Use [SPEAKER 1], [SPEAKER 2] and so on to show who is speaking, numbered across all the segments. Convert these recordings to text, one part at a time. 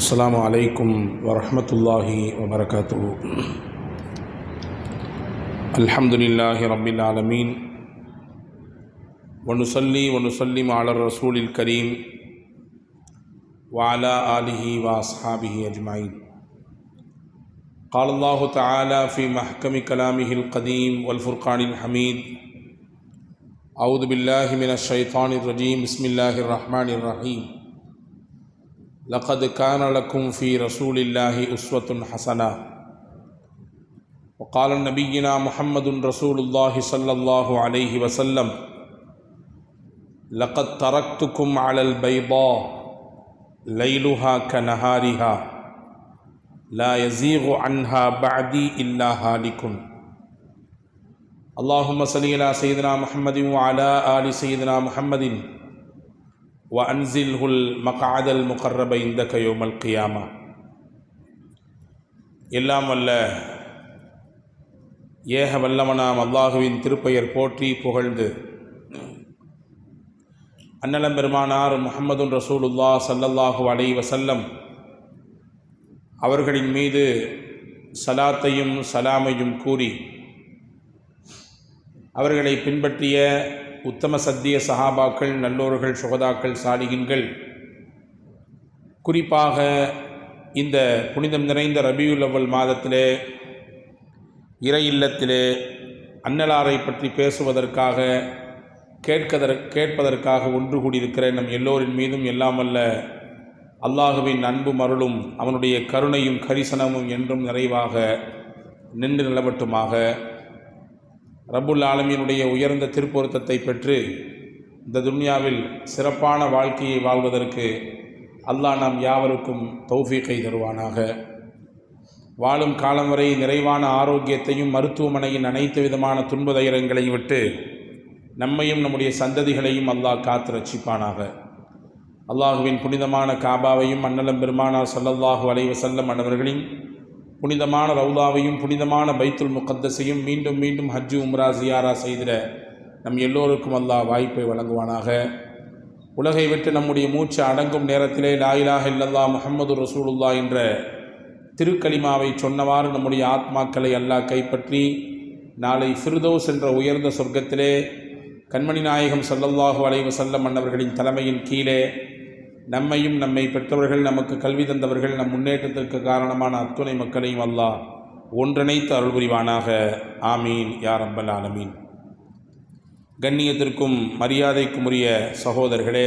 [SPEAKER 1] السلام عليكم ورحمة الله وبركاته. الحمد لله رب العالمين ونصلي ونسلم على الرسول الكريم وعلى آله وأصحابه أجمعين. قال الله تعالى في محكم كلامه القديم والفرقان الحميد: أعوذ بالله من الشيطان الرجيم. بسم الله الرحمن الرحيم. لقد كان لكم في رسول الله أسوة حسنة. وقال نبينا محمد رسول الله صلى الله عليه وسلم: لقد تركتكم على البيضاء ليلها كنهارها لا يزيغ عنها بعدي إلا هالك. اللهم صل على سيدنا محمد وعلى آل سيدنا محمد وأنزله المقعد المقرب عندك يوم القيامة. எல்லாம் வல்ல ஏக வல்லவனாம் அல்லாஹுவின் திருப்பெயர் போற்றி புகழ்ந்து அன்னலம் பெருமானார் முஹம்மதுன் ரசூலுல்லாஹ் ஸல்லல்லாஹு அலைஹி வஸல்லம் அவர்களின் மீது சலாத்தையும் சலாமையும் கூறி அவர்களை பின்பற்றிய உத்தம சத்திய சஹாபாக்கள், நல்லோர்கள், சுகதாக்கள், சாலிகின்கள், குறிப்பாக இந்த புனிதம் நிறைந்த ரபியுல் அவ்வல் மாதத்திலே இறை இல்லத்திலே அன்னலாரை பற்றி பேசுவதற்காக கேட்பதற்காக ஒன்று கூடியிருக்கிற நம் எல்லோரின் மீதும் எல்லாம் வல்ல அல்லாஹுவின் அன்பும் அருளும் அவனுடைய கருணையும் கரிசனமும் என்றும் நிறைவாக நின்று நிலவட்டுமாக. ரப்புல் ஆலமீனுடைய உயர்ந்த திருப்பொருத்தத்தை பெற்று இந்த துன்யாவில் சிறப்பான வாழ்க்கையை வாழ்வதற்கு அல்லாஹ் நாம் யாவருக்கும் தௌஃபீக்கை தருவானாக. வாழும் காலம் வரை நிறைவான ஆரோக்கியத்தையும் மருத்துவமனையின் அனைத்து விதமான துன்பதைரங்களையும் விட்டு நம்மையும் நம்முடைய சந்ததிகளையும் அல்லாஹ் காத்து ரட்சிப்பானாக. அல்லாஹுவின் புனிதமான காபாவையும் அன்னலம் பெருமானார் ஸல்லல்லாஹு அலைஹி வஸல்லம் அவர்களின் புனிதமான ரவுதாவையும் புனிதமான பைத்துல் முகத்தஸையும் மீண்டும் மீண்டும் ஹஜ்ஜு உம்ரா ஜியாரா செய்திட நம் எல்லோருக்கும் அல்லாஹ் வாய்ப்பை வழங்குவானாக. உலகை விட்டு நம்முடைய மூச்சு அடங்கும் நேரத்திலே லா இலாஹ இல்லல்லாஹ் முஹம்மது ரசூலுல்லாஹ் என்ற திருக்கலிமாவை சொன்னவாறு நம்முடைய ஆத்மாக்களை அல்லாஹ் கைப்பற்றி நாளை ஃபிர்தௌஸ் என்ற உயர்ந்த சொர்க்கத்திலே கண்மணி நாயகம் ஸல்லல்லாஹு அலைஹி வஸல்லம் அன்னவர்களின் தலைமையின் கீழே நம்மையும் நம்மை பெற்றவர்கள், நமக்கு கல்வி தந்தவர்கள், நம் முன்னேற்றத்திற்கு காரணமான அத்துணை மக்களையும் அல்லாஹ் ஒன்றிணைத்து அருள் புரிவானாக. ஆமீன் யா ரப்பல் ஆலமீன். கண்ணியத்திற்கும் மரியாதைக்கும் உரிய சகோதரர்களே,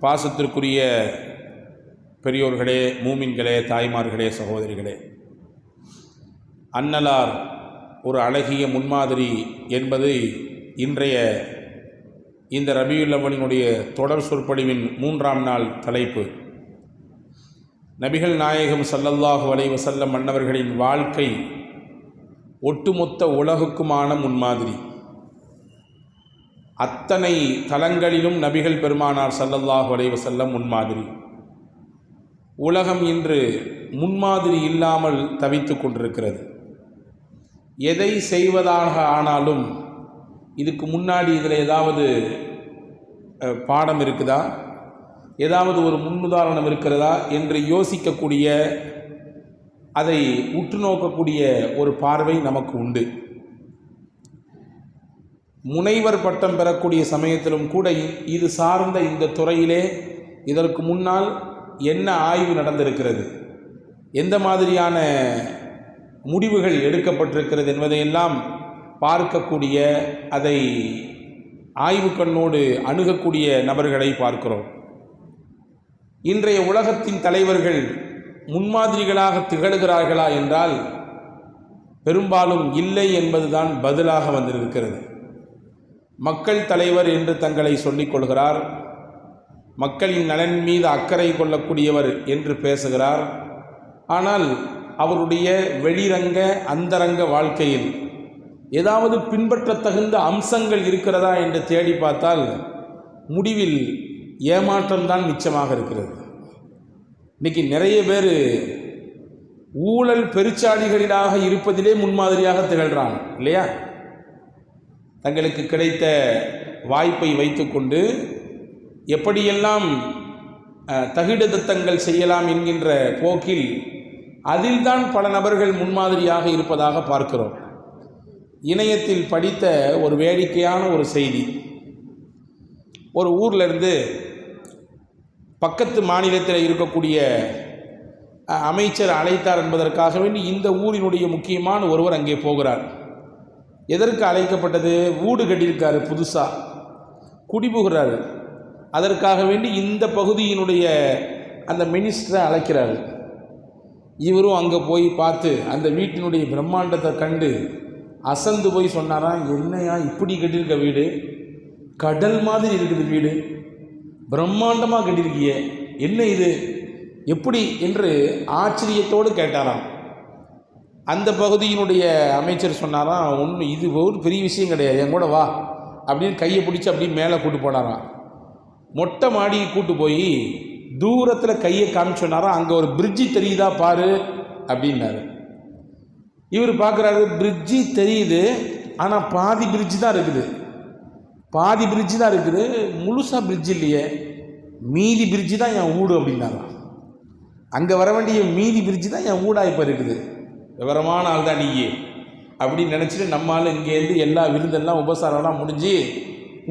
[SPEAKER 1] பாசத்திற்குரிய பெரியோர்களே, மூமின்களே, தாய்மார்களே, சகோதரிகளே, அன்னலார் ஒரு அழகிய முன்மாதிரி என்பது இன்றைய இந்த ரபியுல் அவ்வலினுடைய தொடர் சொற்பொழிவின் 3ஆம் நாள் தலைப்பு. நபிகள் நாயகம் ஸல்லல்லாஹு அலைஹி வஸல்லம் மன்னவர்களின் வாழ்க்கை ஒட்டுமொத்த உலகுக்குமான முன்மாதிரி. அத்தனை தலங்களிலும் நபிகள் பெருமானார் ஸல்லல்லாஹு அலைஹி வஸல்லம் முன்மாதிரி. உலகம் இன்று முன்மாதிரி இல்லாமல் தவித்து கொண்டிருக்கிறது. எதை செய்வதாக ஆனாலும் இதுக்கு முன்னாடி இதில் ஏதாவது பாடம் இருக்குதா, ஏதாவது ஒரு முன்னுதாரணம் இருக்கிறதா என்று யோசிக்கக்கூடிய, அதை உற்று நோக்கக்கூடிய ஒரு பார்வை நமக்கு உண்டு. முனைவர் பட்டம் பெறக்கூடிய சமயத்திலும் கூட இது சார்ந்த இந்த துறையிலே இதற்கு முன்னால் என்ன ஆய்வு நடந்திருக்கிறது, எந்த மாதிரியான முடிவுகள் எடுக்கப்பட்டிருக்கிறது என்பதையெல்லாம் பார்க்கக்கூடிய, அதை ஆய்வு கண்ணோடு அணுகக்கூடிய நபர்களை பார்க்கிறோம். இன்றைய உலகத்தின் தலைவர்கள் முன்மாதிரிகளாக திகழ்கிறார்களா என்றால் பெரும்பாலும் இல்லை என்பதுதான் பதிலாக வந்திருக்கிறது. மக்கள் தலைவர் என்று தங்களை சொல்லிக் கொள்கிறார், மக்களின் நலன் மீது அக்கறை கொள்ளக்கூடியவர் என்று பேசுகிறார். ஆனால் அவருடைய வெளிரங்க அந்தரங்க வாழ்க்கையில் ஏதாவது பின்பற்றத்தகுந்த அம்சங்கள் இருக்கிறதா என்று தேடி பார்த்தால் முடிவில் ஏமாற்றம்தான் மிச்சமாக இருக்கிறது. இன்றைக்கி நிறைய பேர் ஊழல் பெருச்சாளிகளாக இருப்பதிலே முன்மாதிரியாக திகழ்கிறாங்க இல்லையா? தங்களுக்கு கிடைத்த வாய்ப்பை வைத்துக்கொண்டு எப்படியெல்லாம் தகிடதத்தங்கள் செய்யலாம் என்கின்ற போக்கில் அதில்தான் பல நபர்கள் முன்மாதிரியாக இருப்பதாக பார்க்கிறோம். இணையத்தில் படித்த ஒரு வேடிக்கையான ஒரு செய்தி, ஒரு ஊரில் இருந்து பக்கத்து மாநிலத்தில் இருக்கக்கூடிய அமைச்சர் அழைத்தார் என்பதற்காக வேண்டி இந்த ஊரினுடைய முக்கியமான ஒருவர் அங்கே போகிறார். எதற்கு அழைக்கப்பட்டது? வீடு கட்டியிருக்காரு, புதுசாக குடிபுகிறாரு. அதற்காக வேண்டி இந்த பகுதியினுடைய அந்த மினிஸ்டரை அழைக்கிறார். இவரும் அங்கே போய் பார்த்து அந்த வீட்டினுடைய பிரம்மாண்டத்தை கண்டு அசந்து போய் சொன்னாராம், என்னையா இப்படி கட்டியிருக்க வீடு, கடல் மாதிரி இருக்குது வீடு, பிரம்மாண்டமாக கட்டியிருக்கியே, என்ன இது, எப்படி என்று ஆச்சரியத்தோடு கேட்டாராம். அந்த பகுதியினுடைய அமைச்சர் சொன்னாராம், ஒன்று இது ஒரு பெரிய விஷயம் கிடையாது, என் கூட வா அப்படின்னு கையை பிடிச்சி அப்படியே மேலே கூட்டு போனாராம். மொட்டை மாடியை கூட்டு போய் தூரத்தில் கையை காமிச்சோன்னாராம், அங்கே ஒரு பிரிட்ஜி தெரியுதா பாரு அப்படின்னாரு. இவர் பார்க்குறாரு, பிரிட்ஜி தெரியுது, ஆனால் பாதி பிரிட்ஜு தான் இருக்குது, பாதி பிரிட்ஜு தான் இருக்குது, முழுசாக பிரிட்ஜ் இல்லையே, மீதி பிரிட்ஜு தான் என் வீடு அப்படின்னாராம். அங்கே வர வேண்டிய மீதி பிரிட்ஜு தான் என் வீடாக இப்போ இருக்குது, விவரமான ஆள் தான் நீயே அப்படின்னு நினச்சிட்டு நம்மளால் இங்கேருந்து எல்லா விருந்தெல்லாம் உபசாரம்லாம் முடிஞ்சு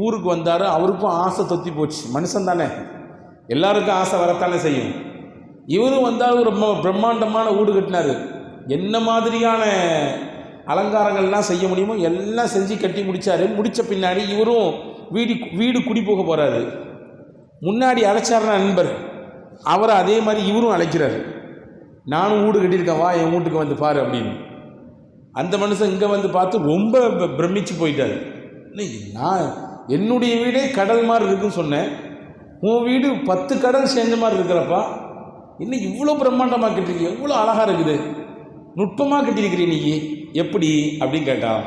[SPEAKER 1] ஊருக்கு வந்தார். அவருக்கும் ஆசை தொத்தி போச்சு, மனுஷன் தானே, எல்லாருக்கும் ஆசை வரத்தானே செய்யும். இவரும் வந்தாலும் ரொம்ப பிரம்மாண்டமான வீடு கட்டினார். என்ன மாதிரியான அலங்காரங்கள்லாம் செய்ய முடியுமோ எல்லாம் செஞ்சு கட்டி முடித்தார். முடித்த பின்னாடி இவரும் வீடு குடி போக போகிறாரு. முன்னாடி அழைச்சாருன்னா நண்பர், அவரை அதே மாதிரி இவரும் அழைக்கிறார், நானும் வீடு கட்டியிருக்கேன், வா என் வீட்டுக்கு வந்து பாரு அப்படின்னு. அந்த மனுஷன் இங்கே வந்து பார்த்து ரொம்ப பிரமிச்சு போயிட்டார். நான் என்னுடைய வீடே கடல் மாதிரி இருக்குன்னு சொன்னேன், உன் வீடு 10 கடல் சேர்ந்த மாதிரி இருக்கிறப்பா, இன்னும் இவ்வளோ பிரம்மாண்டமாக கட்டிருக்கீங்க, எவ்வளோ அழகாக இருக்குது, நுட்பமாக கட்டியிருக்கிறீ நீ, எப்படி அப்படின்னு கேட்டான்.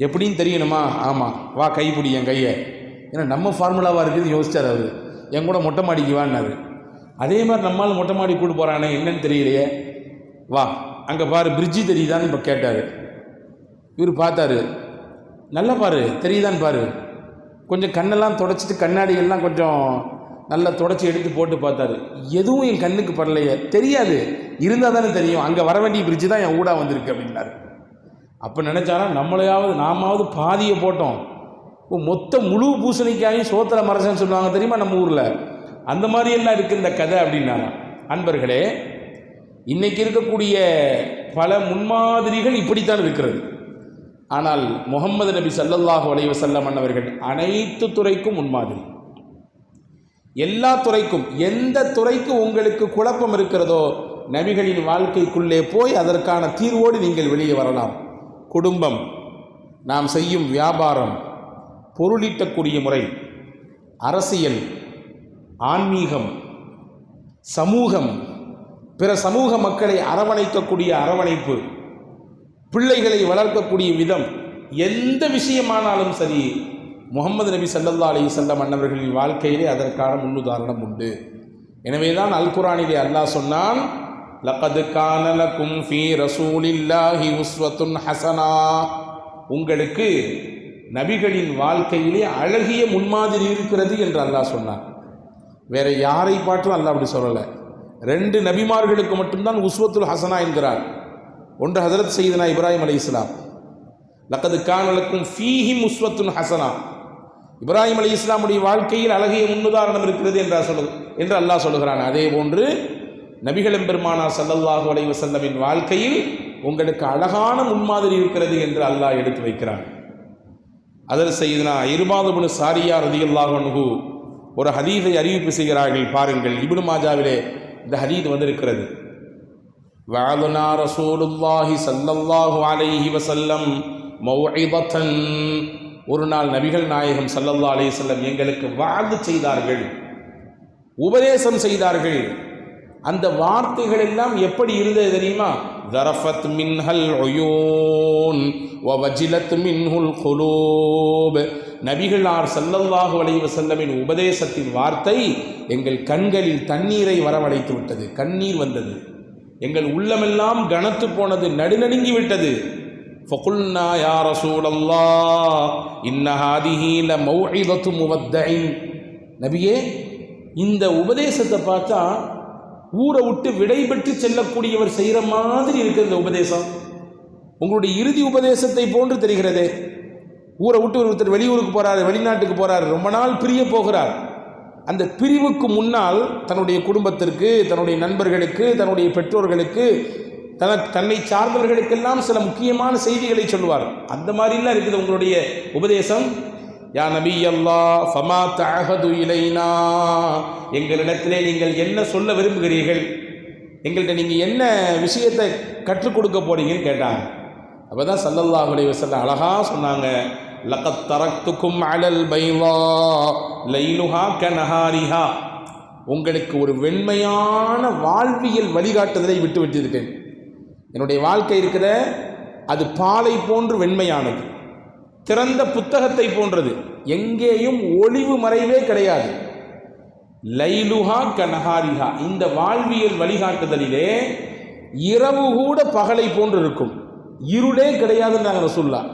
[SPEAKER 1] எப்படின்னு தெரியணுமா? ஆமாம், வா கைப்பிடி என் கையை, ஏன்னா நம்ம ஃபார்முலாவாக இருக்குதுன்னு யோசிச்சார் அவர். என் கூட மொட்டை மாடிக்கு வான்னாரு. அதே மாதிரி நம்மளால் மொட்டை மாடி கூட்டு போகிறானே என்னன்னு தெரியலையே, வா அங்கே பாரு பிரிட்ஜி தெரியுதான்னு இப்போ கேட்டார். இவர் பார்த்தாரு, நல்லா பாரு தெரியுதான்னு பாரு, கொஞ்சம் கண்ணெல்லாம் தொடச்சிட்டு கண்ணாடிகள்லாம் கொஞ்சம் நல்லா தொடச்சி எடுத்து போட்டு பார்த்தாரு. எதுவும் என் கண்ணுக்கு படலையே, தெரியாது, இருந்தால் தானே தெரியும், அங்கே வர வேண்டிய பிரிட்ஜு தான் என் ஊடா வந்திருக்கு அப்படின்னாரு. அப்போ நினச்சாரா, நாமாவது பாதியை போட்டோம், மொத்த முழு பூசணிக்காயும் சோத்தில் மறைச்சேன்னு சொல்லுவாங்க தெரியுமா நம்ம ஊரில், அந்த மாதிரியெல்லாம் இருக்குது இந்த கதை அப்படின்னாரா. அன்பர்களே, இன்றைக்கி இருக்கக்கூடிய பல முன்மாதிரிகள் இப்படித்தான் இருக்கிறது. ஆனால் முஹம்மது நபி ஸல்லல்லாஹு அலைஹி வஸல்லம் அன்னவர்கள் அனைத்து துறைக்கும் முன்மாதிரி. எல்லா துறைக்கும், எந்த துறைக்கு உங்களுக்கு குழப்பம் இருக்கிறதோ நபிகளின் வாழ்க்கைக்குள்ளே போய் அதற்கான தீர்வோடு நீங்கள் வெளியே வரலாம். குடும்பம், நாம் செய்யும் வியாபாரம், பொருளீட்டக்கூடிய முறை, அரசியல், ஆன்மீகம், சமூகம், பிற சமூக மக்களை அரவணைக்கக்கூடிய அரவணைப்பு, பிள்ளைகளை வளர்க்கக்கூடிய விதம், எந்த விஷயமானாலும் சரி முஹம்மது நபி ஸல்லல்லாஹு அலைஹி வஸல்லம் அன்னவர்களின் வாழ்க்கையிலே அதற்கான முன்னுதாரணம் உண்டு. எனவே தான் அல் குர்ஆனிலே அல்லாஹ் சொன்னான், லகத் கான லகும் ஃபீ ரசூலில்லாஹி உஸ்வத்துன் ஹஸனா, உங்களுக்கு நபிகளின் வாழ்க்கையிலே அழகிய முன்மாதிரி இருக்கிறது என்று அல்லாஹ் சொன்னான். வேற யாரை பாட்டும் அல்லாஹ் அப்படி சொல்லலை. 2 நபிமார்களுக்கு மட்டும்தான் உஸ்வத்துல் ஹசனா என்கிறார். ஒன்று ஹஜரத் சையதுனா இப்ராஹிம் அலைஹிஸ்ஸலாம், லகத் கான லகும் ஃபீஹிம் உஸ்வத்துன் ஹசனா, இப்ராஹிம் அலைஹிஸ்ஸலாமுடைய வாழ்க்கையில் அழகிய முன்னுதாரணம் இருக்கிறது என்று அல்லாஹ் சொல்லுகிறான். அதே போன்று நபிகள் பெருமானார் ஸல்லல்லாஹு அலைஹி வஸல்லமின் வாழ்க்கையில் உங்களுக்கு அழகான முன்மாதிரி இருக்கிறது என்று அல்லாஹ் எடுத்து வைக்கிறான். ஹஜரத் சையதுனா இர்பாத் இப்னு சாரியா ரலியல்லாஹு அன்ஹு ஒரு ஹதீஸை அறிவிப்பு செய்கிறார்கள். பாருங்கள், இப்னு மாஜாவிலே இந்த ஹதீஸ் வந்திருக்கிறது. வஅதனா ரசூலுல்லாஹி ஸல்லல்லாஹு அலைஹி வஸல்லம் மௌஇதத்தன், ஒரு நாள் நபிகள் நாயகம் ஸல்லல்லாஹு அலைஹி வஸல்லம் எங்களுக்கு வஅது செய்தார்கள், உபதேசம் செய்தார்கள். அந்த வார்த்தைகள் எல்லாம் எப்படி இருந்தது தெரியுமா? ذرفت منها العيون ووجلت منه القلوب. நபிகளார் ஸல்லல்லாஹு அலைஹி வஸல்லமின் உபதேசத்தின் வார்த்தை எங்கள் கண்களில் தண்ணீரை வரவழைத்து விட்டது, கண்ணீர் வந்தது, எங்கள் உள்ளமெல்லாம் கனத்து போனது, நடுநடுங்கி விட்டது. ஃபகுல்னா யா ரசூலல்லாஹ் இன்ன ஹாதிஹி லமௌஇதத்து முவத்தஇன், நபியே இந்த உபதேசத்தை பார்த்தா ஊரை விட்டு விடைபெற்று செல்லக்கூடியவர் செய்கிற மாதிரி இருக்குது இந்த உபதேசம். உங்களுடைய இறுதி உபதேசத்தை போன்று தெரிகிறதே. ஊரை விட்டு ஒருத்தர் வெளியூருக்கு போகிறார், வெளிநாட்டுக்கு போகிறார், ரொம்ப நாள் பிரிய போகிறார். அந்த பிரிவுக்கு முன்னால் தன்னுடைய குடும்பத்திற்கு, தன்னுடைய நண்பர்களுக்கு, தன்னுடைய பெற்றோர்களுக்கு, தன்னை சார்ந்தவர்களுக்கெல்லாம் சில முக்கியமான செய்திகளை சொல்லுவார். அந்த மாதிரிலாம் இருக்குது உங்களுடைய உபதேசம். யா நபி அல்லாஹ் ஃபமா தஅஹது இலைனா, எங்களிடத்திலே நீங்கள் என்ன சொல்ல விரும்புகிறீர்கள், எங்கள்கிட்ட நீங்கள் என்ன விஷயத்தை கற்றுக் கொடுக்க போறீங்கன்னு கேட்டாங்க. அப்போ தான் ஸல்லல்லாஹு அலைஹி வஸல்லம் அழகாக சொன்னாங்க, லகத் தரக்துக்கும் அலல் பைலா லைலுஹா கனஹாரிஹா, உங்களுக்கு ஒரு வெண்மையான வாழ்வியல் வழிகாட்டுதலை விட்டு விட்டிருக்கேன். என்னுடைய வாழ்க்கை இருக்கிற அது பாலை போன்று வெண்மையானது, திறந்த புத்தகத்தை போன்றது, எங்கேயும் ஒளிவு மறைவே கிடையாது. லைலுஹா கனஹாரிஹா, இந்த வாழ்வியல் வழிகாட்டுதலிலே இரவு கூட பகலை போன்று இருக்கும், இருளே கிடையாதுன்னு ரசூலுல்லாஹ்.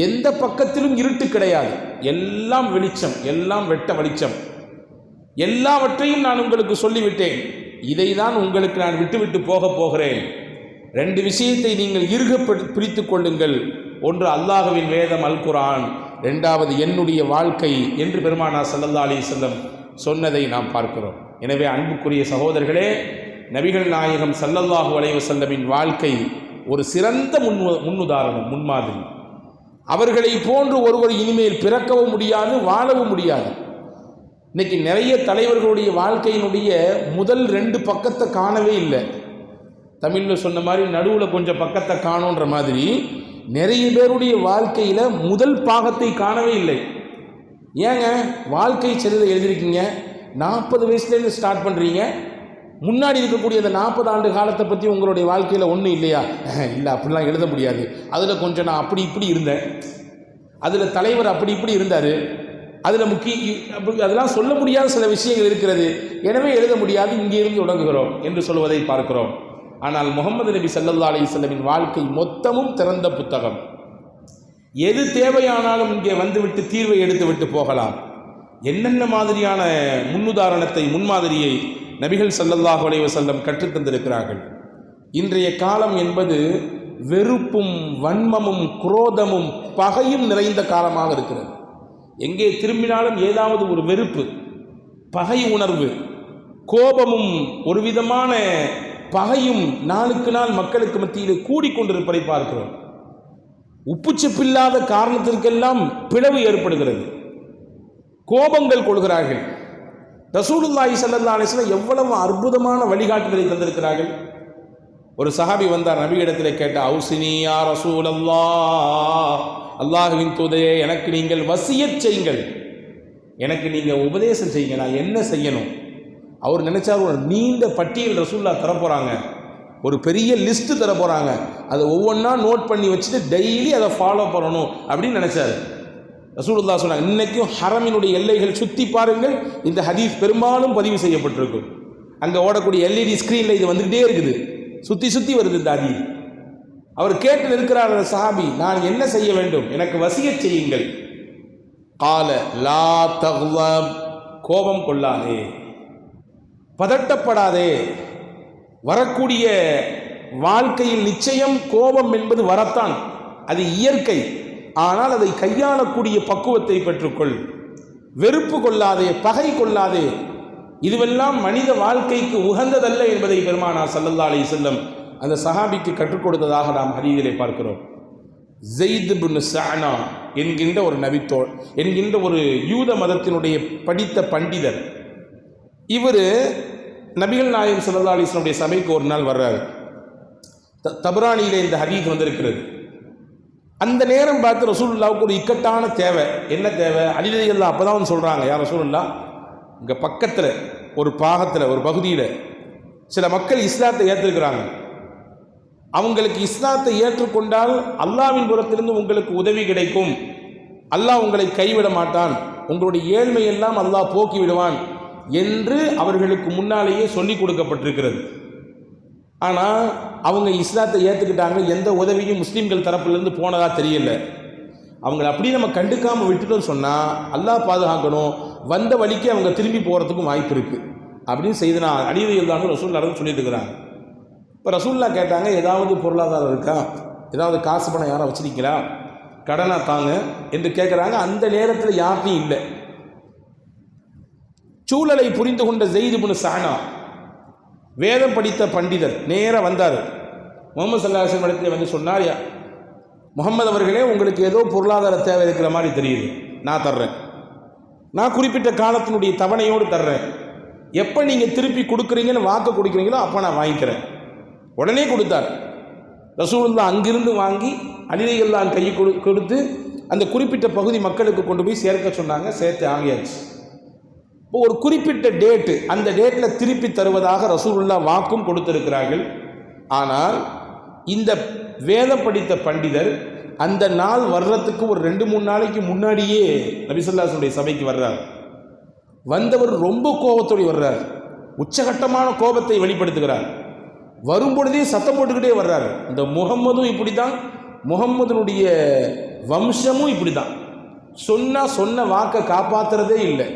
[SPEAKER 1] எந்த பக்கத்திலும் இருட்டு கிடையாது, எல்லாம் வெளிச்சம், எல்லாம் வெட்ட வெளிச்சம். எல்லாவற்றையும் நான் உங்களுக்கு சொல்லிவிட்டேன், இதை தான் உங்களுக்கு நான் விட்டுவிட்டு போகிறேன். 2 விஷயத்தை நீங்கள் இறுக பிடித்து கொள்ளுங்கள். ஒன்று அல்லாஹ்வின் வேதம் அல் குர்ஆன், 2வது என்னுடைய வாழ்க்கை என்று பெருமானார் ஸல்லல்லாஹு அலைஹி வஸல்லம் சொன்னதை நாம் பார்க்கிறோம். எனவே அன்புக்குரிய சகோதரர்களே, நபிகள் நாயகம் ஸல்லல்லாஹு அலைஹி வஸல்லமின் வாழ்க்கை ஒரு சிறந்த முன்னுதாரணம், முன்மாதிரி. அவர்களை போன்று ஒருவர் இனிமேல் பிறக்கவும் முடியாது, வாழவும் முடியாது. இன்னைக்கு நிறைய தலைவர்களுடைய வாழ்க்கையினுடைய முதல் 2 பக்கத்தை காணவே இல்லை. தமிழில் சொன்ன மாதிரி நடுவில் கொஞ்சம் பக்கத்தை காணுன்ற மாதிரி நிறைய பேருடைய வாழ்க்கையில் முதல் பாகத்தை காணவே இல்லை. ஏங்க, வாழ்க்கை சரிதை எழுதியிருக்கீங்க, 40 வயசுலேருந்து ஸ்டார்ட் பண்ணுறீங்க, முன்னாடி இருக்கக்கூடிய அந்த 40 ஆண்டு காலத்தை பற்றி உங்களுடைய வாழ்க்கையில் ஒன்றும் இல்லையா? இல்லை, அப்படிலாம் எழுத முடியாது. அதில் கொஞ்சம் நான் அப்படி இப்படி இருந்தேன், அதில் தலைவர் அப்படி இப்படி இருந்தார், அதில் அதெல்லாம் சொல்ல முடியாத சில விஷயங்கள் இருக்கிறது, எனவே எழுத முடியாது, இங்கே இருந்து தொடங்குகிறோம் என்று சொல்வதை பார்க்கிறோம். ஆனால் முகமது நபி ஸல்லல்லாஹு அலைஹி வஸல்லமின் வாழ்க்கை மொத்தமும் திறந்த புத்தகம். எது தேவையானாலும் இங்கே வந்துவிட்டு தீர்வை எடுத்து விட்டு போகலாம். என்னென்ன மாதிரியான முன்னுதாரணத்தை, முன்மாதிரியை நபிகள் ஸல்லல்லாஹு அலைஹி வஸல்லம் கற்றுத்தந்திருக்கிறார்கள். இன்றைய காலம் என்பது வெறுப்பும் வன்மமும் குரோதமும் பகையும் நிறைந்த காலமாக இருக்கிறது. எங்கே திரும்பினாலும் ஏதாவது ஒரு வெறுப்பு, பகை உணர்வு, கோபமும் ஒரு விதமான பகையும் நாளுக்கு நாள் மக்களுக்கு மத்தியிலே கூடிக்கொண்டிருப்பதை பார்க்கிறோம். உப்புச்சப்பில்லாத காரணத்திற்கெல்லாம் பிளவு ஏற்படுகிறது, கோபங்கள் கொள்கிறார்கள். ரசூலுல்லாஹி ஸல்லல்லாஹு அலைஹி வஸல்லம் எவ்வளவு அற்புதமான வழிகாட்டுதலை தந்திருக்கிறார்கள். ஒரு சஹாபி வந்தார், நபி இடத்திலே கேட்ட, அவுசினி யா ரசூலல்லாஹ், அல்லாஹ்வின் தூதரே, எனக்கு நீங்கள் வசியத் செய்யுங்கள், எனக்கு நீங்கள் உபதேசம் செய்யுங்க, நான் என்ன செய்யணும்? அவர் நினைச்சார், ஒரு நீண்ட பட்டியல் ரசூலுல்லாஹ் தரப்போகிறாங்க, ஒரு பெரிய லிஸ்ட்டு தரப்போகிறாங்க, அதை ஒவ்வொன்றா நோட் பண்ணி வச்சுட்டு டெய்லி அதை ஃபாலோ பண்ணணும் அப்படின்னு நினச்சார். ரசூலுல்லாஹ் சொன்னாங்க, இன்றைக்கும் ஹரமினுடைய எல்லைகள் சுற்றி பாருங்கள், இந்த ஹதீஸ் பெரும்பாலும் பதிவு செய்யப்பட்டிருக்கும். அங்கே ஓடக்கூடிய எல்இடி ஸ்க்ரீனில் இது வந்துக்கிட்டே இருக்குது, சுற்றி சுற்றி வருது இந்த ஹதீஸ். அவர் கேட்டு நிற்கிறார் சஹாபி, நான் என்ன செய்ய வேண்டும், எனக்கு வசியத் செய்யுங்கள். கால லா தக்லப், கோபம் கொள்ளாதே, பதட்டப்படாதே. வரக்கூடிய வாழ்க்கையில் நிச்சயம் கோபம் என்பது வரத்தான், அது இயற்கை. ஆனால் அதை கையாளக்கூடிய பக்குவத்தை பெற்றுக்கொள். வெறுப்பு கொள்ளாதே, பகை கொள்ளாதே. இதுவெல்லாம் மனித வாழ்க்கைக்கு உகந்ததல்ல என்பதை பெருமானார் ஸல்லல்லாஹு அலைஹி வஸல்லம் அந்த சஹாபிக்கு கற்றுக் கொடுத்ததாக நாம் ஹதீஸிலே பார்க்கிறோம். ஸைத் இப்னு ஸஅனா என்கின்ற ஒரு நபித்தோள், என்கின்ற ஒரு யூத மதத்தினுடைய படித்த பண்டிதர். இவர் நபிகள் நாயகம் ஸல்லல்லாஹு அலைஹி வஸல்லம் சபைக்கு ஒரு நாள் வர்றாரு. தபரானியிலே இந்த ஹதீஸ் வந்திருக்கிறது. அந்த நேரம் பார்த்து ரசூலுல்லாஹ்வுக்கு ஒரு இக்கட்டான தேவை. என்ன தேவை? அலி ரலியல்லாஹு அப்போ தான் சொல்கிறாங்க, யார் ரசூலுல்லாஹ், இங்கே பக்கத்தில் ஒரு பாகத்தில், ஒரு பகுதியில் சில மக்கள் இஸ்லாத்தை ஏற்றிருக்கிறாங்க. அவங்களுக்கு இஸ்லாத்தை ஏற்றுக்கொண்டால் அல்லாஹ்வின் புறத்திலிருந்து உங்களுக்கு உதவி கிடைக்கும், அல்லாஹ் உங்களை கைவிட மாட்டான், உங்களுடைய ஏழ்மையெல்லாம் அல்லாஹ் போக்கி விடுவான் என்று அவர்களுக்கு முன்னாலேயே சொல்லி கொடுக்கப்பட்டிருக்கிறது. ஆனால் அவங்க இஸ்லாத்தை ஏற்றுக்கிட்டாங்க, எந்த உதவியும் முஸ்லீம்கள் தரப்புலேருந்து போனதாக தெரியல. அவங்கள அப்படி நம்ம கண்டுக்காமல் விட்டுட்டோம்னு சொன்னால் அல்லாஹ் பாதுகாக்கணும், வந்த வழிக்கு அவங்க திரும்பி போகிறதுக்கும் வாய்ப்பு இருக்குது அப்படின்னு செய்து நான் அலிரலியல்லாஹு ரசூலுல்லாஹ் சொல்லிட்டு இருக்கிறாங்க. இப்போ ரசூலுல்லாஹ் கேட்டாங்க, ஏதாவது பொருளாதாரம் இருக்கா, ஏதாவது காசு பணம் யாரும் வச்சிருக்கீங்களா, கடனா தாங்க என்று கேட்குறாங்க. அந்த நேரத்தில் யார்ட்டையும் இல்லை. சூழலை புரிந்து கொண்ட ஸெய்த் இப்னு ஸஅனா வேதம் படித்த பண்டிதர் நேராக வந்தார். முகமது ஸல்லல்லாஹு அலைஹி வஸல்லம் இடத்துல வந்து சொன்னார், முகமது அவர்களே, உங்களுக்கு ஏதோ பொருளாதார தேவை இருக்கிற மாதிரி தெரியுது, நான் தர்றேன், நான் குறிப்பிட்ட காலத்தினுடைய தவணையோடு தர்றேன், எப்போ நீங்கள் திருப்பி கொடுக்குறீங்கன்னு வாக்கு கொடுக்குறீங்களோ அப்போ நான் வாங்கிக்கிறேன். உடனே கொடுத்தார். ரசூலுல்லாஹ் அங்கிருந்து வாங்கி அலிரலியல்லாஹு கையை கொடுத்து அந்த குறிப்பிட்ட பகுதி மக்களுக்கு கொண்டு போய் சேர்க்க சொன்னாங்க. சேர்த்து ஆகியாச்சு. இப்போ ஒரு குறிப்பிட்ட டேட்டு, அந்த டேட்டில் திருப்பி தருவதாக ரசூலுல்லாஹ் வாக்கும் கொடுத்திருக்கிறார்கள். ஆனால் இந்த வேதம் படித்த பண்டிதர் அந்த நாள் வர்றதுக்கு ஒரு 2-3 நாளைக்கு முன்னாடியே நபி ஸல்லல்லாஹு அலைஹி வஸல்லம் சபைக்கு வர்றார். வந்தவர் ரொம்ப கோபத்தோடு வர்றார், உச்சகட்டமான கோபத்தை வெளிப்படுத்துகிறார். வரும்பொழுதே சத்தம் போட்டுக்கிட்டே வர்றார். இந்த முகம்மதும் இப்படி தான், முகம்மதுனுடைய வம்சமும் இப்படி தான், சொன்ன வாக்கை காப்பாற்றுறதே இல்லை,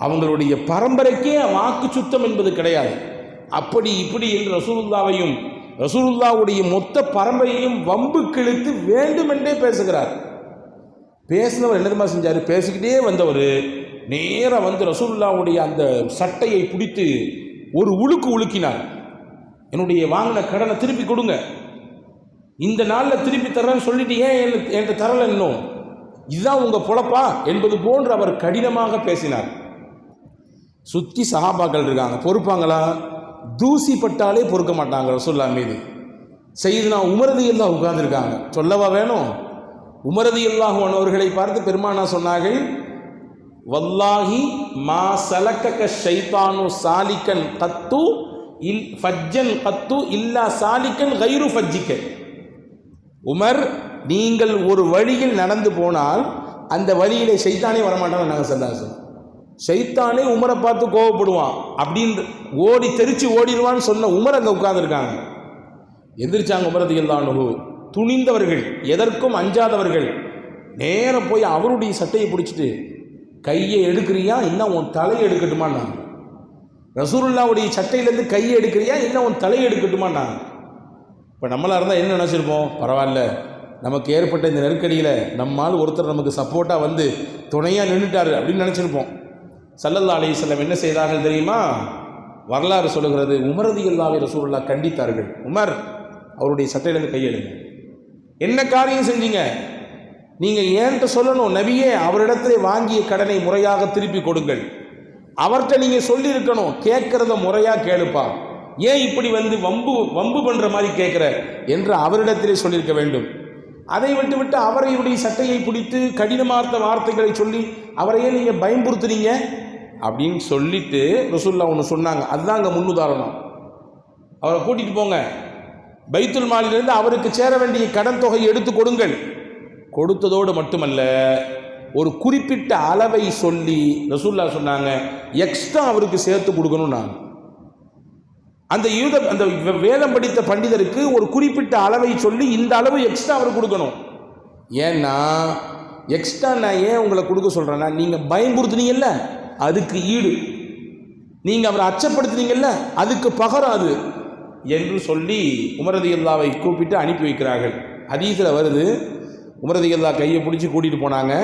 [SPEAKER 1] அவங்களுடைய பரம்பரைக்கே வாக்கு சுத்தம் என்பது கிடையாது, அப்படி இப்படி என்று ரசூலுல்லாவையும் ரசூலுல்லாவுடைய மொத்த பரம்பரையையும் வம்பு கிழித்து வேண்டுமென்றே பேசுகிறார். பேசினவர் என்ன தெரியுமா செஞ்சார், பேசிக்கிட்டே வந்தவர் நேராக வந்து ரசூலுல்லாவுடைய அந்த சட்டையை பிடித்து ஒரு உழுக்கினார். என்னுடைய வாங்கின கடனை திருப்பி கொடுங்க, இந்த நாளில் திருப்பி தர்றேன்னு சொல்லிட்டு ஏன் என்கிட்ட தரல, இன்னும் இதுதான் உங்கள் பொழப்பா என்பது போன்று அவர் கடினமாக பேசினார். சுற்றி சஹாபாக்கள் இருக்காங்க, பொறுப்பாங்களா? தூசி பட்டாலே பொறுக்க மாட்டாங்க ரசூலுல்லாஹ் மீது. சையதுனா உமர் ரலியல்லாஹு உட்கார்ந்துருக்காங்க, சொல்லவா வேணும்? உமர் ரலியல்லாஹு அவர்களை பார்த்து பெருமானா சொன்னார்கள், வல்லாஹி மா சலக்கக ஷைத்தானு சாலிகன் கத்து இல் ஃபஜ்ஜன் கத்து இல்லா சாலிகன் கைரு ஃபஜ்ஜிக்க. உமர், நீங்கள் ஒரு வழியில் நடந்து போனால் அந்த வழியிலே ஷைத்தானே வரமாட்டாங்க. நாங்கள் சொல்லாசோம், ஷைத்தானே உமரை பார்த்து கோவப்படுவான் அப்படின்னு ஓடி தெரிச்சு ஓடிடுவான்னு சொன்ன உமர் அங்கே உட்கார்ந்துருக்காங்க. எந்திரிச்சாங்க உமர் ரலியல்லாஹு அன்ஹு, துணிந்தவர்கள், எதற்கும் அஞ்சாதவர்கள். நேரம் போய் அவருடைய சட்டையை பிடிச்சிட்டு, கையை எடுக்கிறியா இன்னும் உன் தலையை எடுக்கட்டுமா? நான் ரசூலுல்லாவுடைய சட்டையிலேருந்து கையை எடுக்கிறியா இன்னும் உன் தலையை எடுக்கட்டுமா? நான் இப்போ நம்மளாக இருந்தால் என்ன நினச்சிருப்போம், பரவாயில்ல, நமக்கு ஏற்பட்ட இந்த நெருக்கடியில் நம்மால் ஒருத்தர் நமக்கு சப்போர்ட்டாக வந்து துணையாக நின்றுட்டார் அப்படின்னு நினச்சிருப்போம். ஸல்லல்லாஹு அலைஹி வஸல்லம் என்ன செய்தார்கள் தெரியுமா? வரலாறு சொல்லுகிறது, உமர் ரலியல்லாஹு ரசூலுல்லாஹ் கண்டித்தார்கள். உமர், அவருடைய சட்டையிலேருந்து கையெடுங்க. என்ன காரியம் செஞ்சீங்க? நீங்கள் ஏன்ட்ட சொல்லணும், நபியே, அவரிடத்திலே வாங்கிய கடனை முறையாக திருப்பி கொடுங்கள். அவர்கிட்ட நீங்கள் சொல்லியிருக்கணும், கேட்குறத முறையாக கேளுப்பா, ஏன் இப்படி வந்து வம்பு பண்ணுற மாதிரி கேட்குற என்று அவரிடத்திலே சொல்லியிருக்க வேண்டும். அதை விட்டு அவரையுடைய சட்டையை பிடித்து கடினமார்த்த வார்த்தைகளை சொல்லி அவரையே நீங்கள் பயன்படுத்துறீங்க அப்படின்னு சொல்லிட்டு ரசூலுல்லாஹ் ஒன்று சொன்னாங்க. அதுதான் அங்கே முன்னுதாரணம். அவரை கூட்டிகிட்டு போங்க, பைத்துல் மாலிலிருந்து அவருக்கு சேர வேண்டிய கடன் தொகையை எடுத்து கொடுங்கள். கொடுத்ததோடு மட்டுமல்ல, ஒரு குறிப்பிட்ட அளவை சொல்லி ரசூலுல்லாஹ் சொன்னாங்க, எக்ஸ்ட்ரா அவருக்கு சேர்த்து கொடுக்கணும். நான் அந்த வேதம் படித்த பண்டிதருக்கு ஒரு குறிப்பிட்ட அளவை சொல்லி இந்த அளவு எக்ஸ்ட்ரா அவர் கொடுக்கணும். ஏன்னா எக்ஸ்ட்ரா நான் ஏன் உங்களை கொடுக்க சொல்கிறேன்னா, நீங்கள் பயன்படுத்துனீங்கல்ல அதுக்கு ஈடு, நீங்கள் அவரை அச்சப்படுத்துனீங்கல்ல அதுக்கு பகரம் அது என்று சொல்லி உமர் ரலியல்லாஹு கூப்பிட்டு அனுப்பி வைக்கிறார்கள். ஹதீஸில் வருது, உமர் ரலியல்லாஹு கையை பிடிச்சி கூட்டிகிட்டு போனாங்க,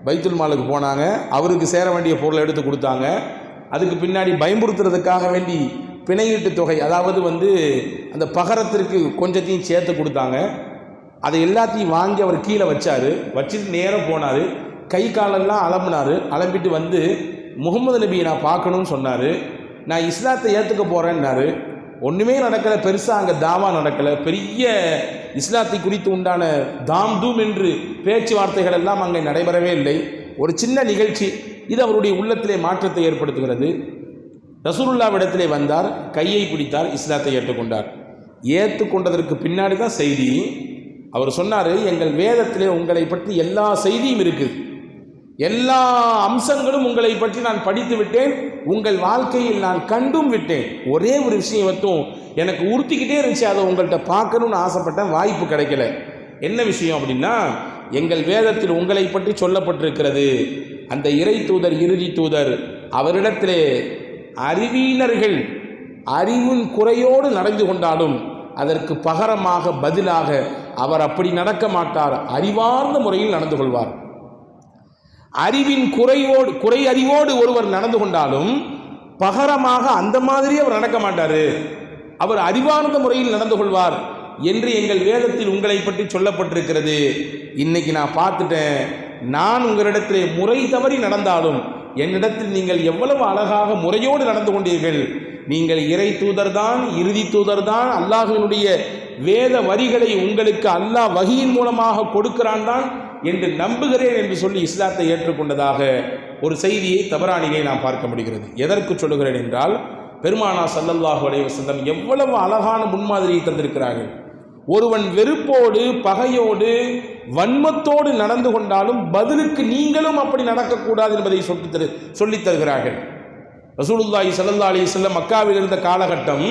[SPEAKER 1] பைத்துல் மாலுக்கு போனாங்க, அவருக்கு சேர வேண்டிய பொருளை எடுத்து கொடுத்தாங்க. அதுக்கு பின்னாடி பயன்படுத்துறதுக்காக வேண்டி பிணையீட்டு தொகை, அதாவது அந்த பகரத்திற்கு கொஞ்சத்தையும் சேர்த்து கொடுத்தாங்க. அதை எல்லாத்தையும் வாங்கி அவர் கீழே வச்சார். வச்சுட்டு நேரம் போனார், கை காலெல்லாம் அலம்பினார். அலம்பிட்டு முகமது நபியை நான் பார்க்கணும்னு சொன்னார். நான் இஸ்லாத்தை ஏற்றுக்க போகிறேன்னாரு. ஒன்றுமே நடக்கலை, பெருசாக அங்கே தாவா நடக்கலை, பெரிய இஸ்லாத்தை குறித்து உண்டான தாம் தூம் என்று பேச்சுவார்த்தைகள் எல்லாம் அங்கே நடைபெறவே இல்லை. ஒரு சின்ன நிகழ்ச்சி, இது அவருடைய உள்ளத்திலே மாற்றத்தை ஏற்படுத்துகிறது. ரசூலுல்லாவிடத்திலே வந்தார், கையை பிடித்தார், இஸ்லாத்தை ஏற்றுக்கொண்டார். ஏற்றுக்கொண்டதற்கு பின்னாடி தான் செய்தி. அவர் சொன்னார், எங்கள் வேதத்திலே உங்களை பற்றி எல்லா செய்தியும் இருக்குது, எல்லா அம்சங்களும் உங்களை பற்றி நான் படித்து விட்டேன், உங்கள் வாழ்க்கையில் நான் கண்டும் விட்டேன். ஒரே ஒரு விஷயம் மட்டும் எனக்கு உறுத்திக்கிட்டே இருந்துச்சு, அதை உங்கள்கிட்ட பார்க்கணும்னு ஆசைப்பட்டேன், வாய்ப்பு கிடைக்கல. என்ன விஷயம் அப்படின்னா, எங்கள் வேதத்தில் உங்களை பற்றி சொல்லப்பட்டிருக்கிறது, அந்த இறை தூதர், இறுதி தூதர், அவரிடத்திலே அறிவியினர்கள் அறிவின் குறையோடு நடந்து கொண்டாலும் அதற்கு பகரமாக பதிலாக அவர் அப்படி நடக்க மாட்டார், அறிவார்ந்த முறையில் நடந்து கொள்வார். அறிவின் குறை அறிவோடு ஒருவர் நடந்து கொண்டாலும் பகரமாக அந்த மாதிரி அவர் நடக்க மாட்டார், அவர் அறிவார்ந்த முறையில் நடந்து கொள்வார் என்று எங்கள் வேதத்தில் உங்களை பற்றி சொல்லப்பட்டிருக்கிறது. இன்னைக்கு நான் பார்த்துட்டேன், நான் உங்களிடத்திலே முறை தவறி நடந்தாலும் என்னிடத்தில் நீங்கள் எவ்வளவு அழகாக முறையோடு நடந்து கொண்டீர்கள். நீங்கள் இறை தூதர்தான், இறுதி தூதர்தான், அல்லாஹ்வினுடைய வேத வரிகளை உங்களுக்கு அல்லாஹ் வஹியின் மூலமாக கொடுக்கிறான் தான் என்று நம்புகிறேன் என்று சொல்லி இஸ்லாத்தை ஏற்றுக்கொண்டதாக ஒரு செய்தியை தபரானிலே நாம் பார்க்க முடிகிறது. எதற்கு சொல்லுகிறேன் என்றால், பெருமானார் ஸல்லல்லாஹு அலைஹி வஸல்லம் எவ்வளவு அழகான முன்மாதிரியை தந்திருக்கிறார்கள். ஒருவன் வெறுப்போடு, பகையோடு, வன்மத்தோடு நடந்து கொண்டாலும் பதிலுக்கு நீங்களும் அப்படி நடக்கக்கூடாது என்பதை சொல்லித் தருகிறார்கள். ரசூலுல்லாஹி ஸல்லல்லாஹு அலைஹி வஸல்லம் மக்காவில் இருந்த காலகட்டம்,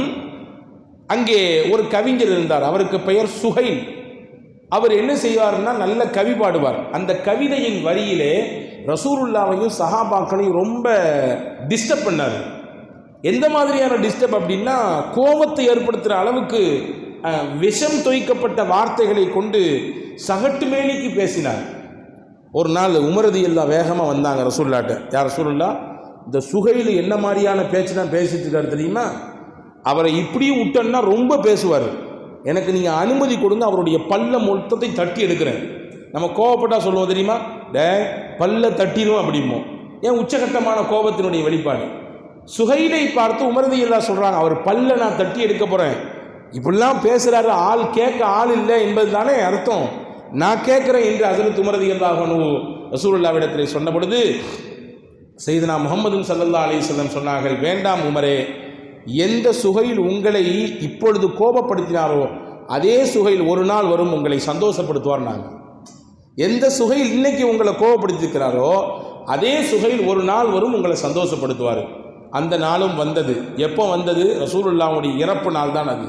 [SPEAKER 1] அங்கே ஒரு கவிஞர் இருந்தார், அவருக்கு பெயர் சுஹைல். அவர் என்ன செய்வார்னா நல்ல கவி பாடுவார். அந்த கவிதையின் வரியிலே ரசூலுல்லாஹையும் சஹாபாக்களையும் ரொம்ப டிஸ்டர்ப் பண்ணார். எந்த மாதிரியான டிஸ்டர்ப் அப்படின்னா, கோபத்தை ஏற்படுத்துகிற அளவுக்கு விஷம் தோய்க்கப்பட்ட வார்த்தைகளை கொண்டு சகட்டு மேனிக்கு பேசினார். ஒரு நாள் உமர் ரலியல்லாஹு வேகமாக வந்தாங்க ரசூலுல்லாஹ்ட்ட. யார் ரசூலுல்லா, இந்த சுஹைல் என்ன மாதிரியான பேச்சு தான் பேசிட்டு இருக்காரு தெரியுமா, அவரை இப்படியும் விட்டோன்னா ரொம்ப பேசுவார், எனக்கு நீங்கள் அனுமதி கொடுங்க, அவருடைய பல்ல மொத்தத்தை தட்டி எடுக்கிறேன். நம்ம கோவப்பட்டா சொல்லுவோம் தெரியுமா, பல்ல தட்டிடும் அப்படிமோ. ஏன் உச்சகட்டமான கோபத்தினுடைய வெளிப்பாடு. சுஹைலை பார்த்து உமர் ரலியல்லாஹு சொல்கிறாங்க, அவர் பல்ல நான் தட்டி எடுக்க போகிறேன். இப்படிலாம் பேசுகிறாரு, ஆள் கேட்க ஆள் இல்லை என்பது தானே அர்த்தம். நான் கேட்குறேன் என்று ஹஸரத் உமர் ரலியல்லாஹு அன்ஹு ரசூலுல்லாஹ்விடத்திலே சொன்ன பொழுது சையதுனா முஹம்மது ஸல்லல்லாஹு அலைஹி வஸல்லம் சொன்னார்கள், வேண்டாம் உமரே, எந்த சுஹைல் உங்களை இப்பொழுது கோபப்படுத்தினாரோ அதே சுஹைல் ஒரு நாள் வரும் உங்களை சந்தோஷப்படுத்துவார். நாங்கள் எந்த சுஹைல் இன்னைக்கு உங்களை கோபப்படுத்திருக்கிறாரோ அதே சுஹைல் ஒரு நாள் வரும் உங்களை சந்தோஷப்படுத்துவார். அந்த நாளும் வந்தது. எப்போ வந்தது? ரசூலுல்லாஹ்வுடைய இறப்பு நாள் தான் அது.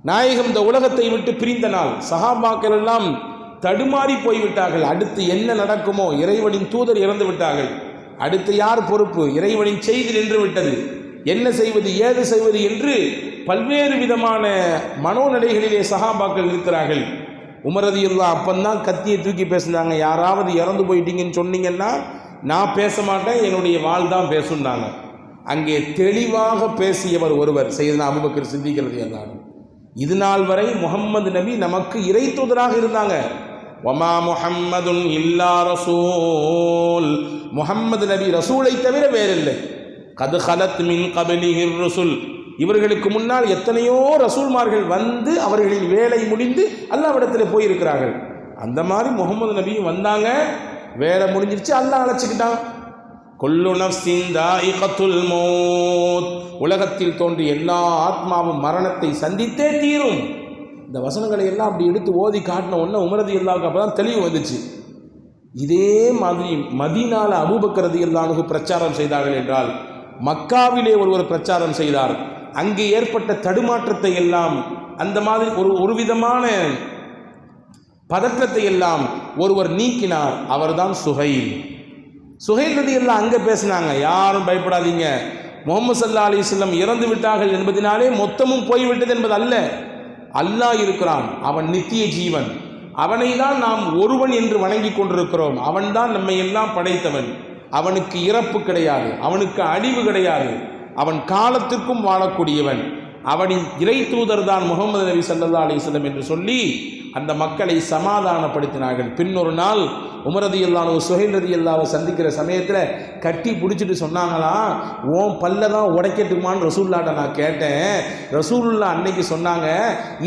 [SPEAKER 1] நாயகம் இந்த உலகத்தை விட்டு பிரிந்த நாள். சஹாபாக்கள் எல்லாம் தடுமாறி போய்விட்டார்கள். அடுத்து என்ன நடக்குமோ, இறைவனின் தூதர் இறந்து விட்டார்கள், அடுத்து யார் பொறுப்பு, இறைவனின் செய்தி நின்று விட்டது, என்ன செய்வது ஏது செய்வது என்று பல்வேறு விதமான மனோநிலைகளிலே சஹாபாக்கள் இருக்கிறார்கள். உமர் ரலியல்லாஹு அப்பந்தான் கத்தியை தூக்கி பேசினாங்க, யாராவது இறந்து போயிட்டீங்கன்னு சொன்னீங்கன்னா நான் பேச மாட்டேன், என்னுடைய வாள் தான் பேசுனாங்க. அங்கே தெளிவாக பேசியவர் ஒருவர் சையதுனா அபூபக்கர் சித்திக் ரலியல்லாஹு. இது நாள் வரை முஹம்மது நபி நமக்கு இறை தூதராக இருந்தாங்க. வமா முஹம்மதுன் இல்லா ரசூல், முஹம்மது நபி ரசூலை தவிர வேறில்லை. கது ஹலத் மின் கபலிஹிர் ரசூல், இவர்களுக்கு முன்னால் எத்தனையோ ரசூல்மார்கள் வந்து அவர்களின் வேலை முடிந்து அல்லாஹ்விடத்தில் போயிருக்கிறார்கள். அந்த மாதிரி முஹம்மது நபியும் வந்தாங்க, வேலை முடிஞ்சிருச்சு, அல்லாஹ் அழைச்சிக்கிட்டான். குல்லு நஃப்ஸின் தாயிகத்துல் மௌத், உலகத்தில் தோன்றிய எல்லா ஆத்மாவும் மரணத்தை சந்தித்தே தீரும். இந்த வசனங்களை எல்லாம் அப்படி எடுத்து ஓதி காட்டின உடனே உமர் ரலியல்லாஹு அப்போ தான் தெளிவு வந்துச்சு. இதே மாதிரி மதீனால அபூபக்கர் ரலியல்லாஹு அன்ஹு பிரச்சாரம் செய்தார்கள் என்றால், மக்காவிலே ஒருவர் பிரச்சாரம் செய்தார். அங்கே ஏற்பட்ட தடுமாற்றத்தை எல்லாம், அந்த மாதிரி ஒரு விதமான பதற்றத்தை எல்லாம் ஒருவர் நீக்கினார். அவர்தான் சுஹைல். சுஹைல் ரலியல்லாஹு அங்கே பேசினாங்க, யாரும் பயப்படாதீங்க, முஹம்மது ஸல்லல்லாஹு அலைஹி வஸல்லம் இறந்து விட்டார்கள் என்பதனாலே மொத்தமும் போய்விட்டது என்பது அல்ல. அல்லாஹ் இருக்கிறான், அவன் நித்திய ஜீவன், அவனை தான் நாம் ஒருவன் என்று வணங்கி கொண்டிருக்கிறோம். அவன்தான் நம்மை எல்லாம் படைத்தவன், அவனுக்கு இறப்பு கிடையாது, அவனுக்கு அழிவு கிடையாது, அவன் காலத்திற்கும் வாழக்கூடியவன், அவனின் இறை தூதர் தான் முஹம்மது நபி ஸல்லல்லாஹு அலைஹி வஸல்லம் என்று சொல்லி அந்த மக்களை சமாதானப்படுத்தினார்கள். பின்னொரு நாள் உமர் ரலியல்லாஹு அன்ஹு சுஹைல் ரலியல்லாஹு சந்திக்கிற சமயத்தில் கட்டி பிடிச்சிட்டு சொன்னாங்களாம், ஓன் பல்ல தான் உடைக்கட்டுமான்னு ரசூலுல்லாஹ்ட்ட நான் கேட்டேன். ரசூலுல்லாஹ் அன்னைக்கு சொன்னாங்க,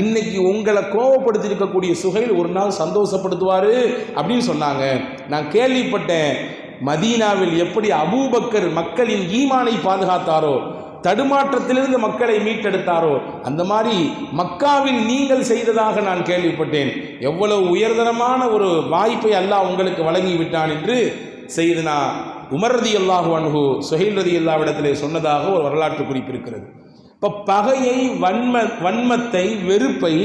[SPEAKER 1] இன்னைக்கு உங்களை கோபப்படுத்தியிருக்கக்கூடிய சுஹைல் ஒரு நாள் சந்தோஷப்படுத்துவார் அப்படின்னு சொன்னாங்க. நான் கேள்விப்பட்டேன், மதீனாவில் எப்படி அபூபக்கர் மக்களின் ஈமானை பாதுகாத்தாரோ, தடுமாற்றத்திலிருந்து மக்களை மீட்டெடுத்தாரோ, அந்த மாதிரி மக்காவில் நீங்கள் செய்ததாக நான் கேள்விப்பட்டேன். எவ்வளவு உயர்தரமான ஒரு வாய்ப்பை அல்லாஹ் உங்களுக்கு வழங்கி விட்டான் என்று சையதுனா உமர் ரலியல்லாஹு அன்ஹு சுஹைல் ரலியல்லாஹு இடத்திலே சொன்னதாக ஒரு வரலாற்று குறிப்பு இருக்கிறது. இப்போ பகையை, வன்மத்தை, வெறுப்பை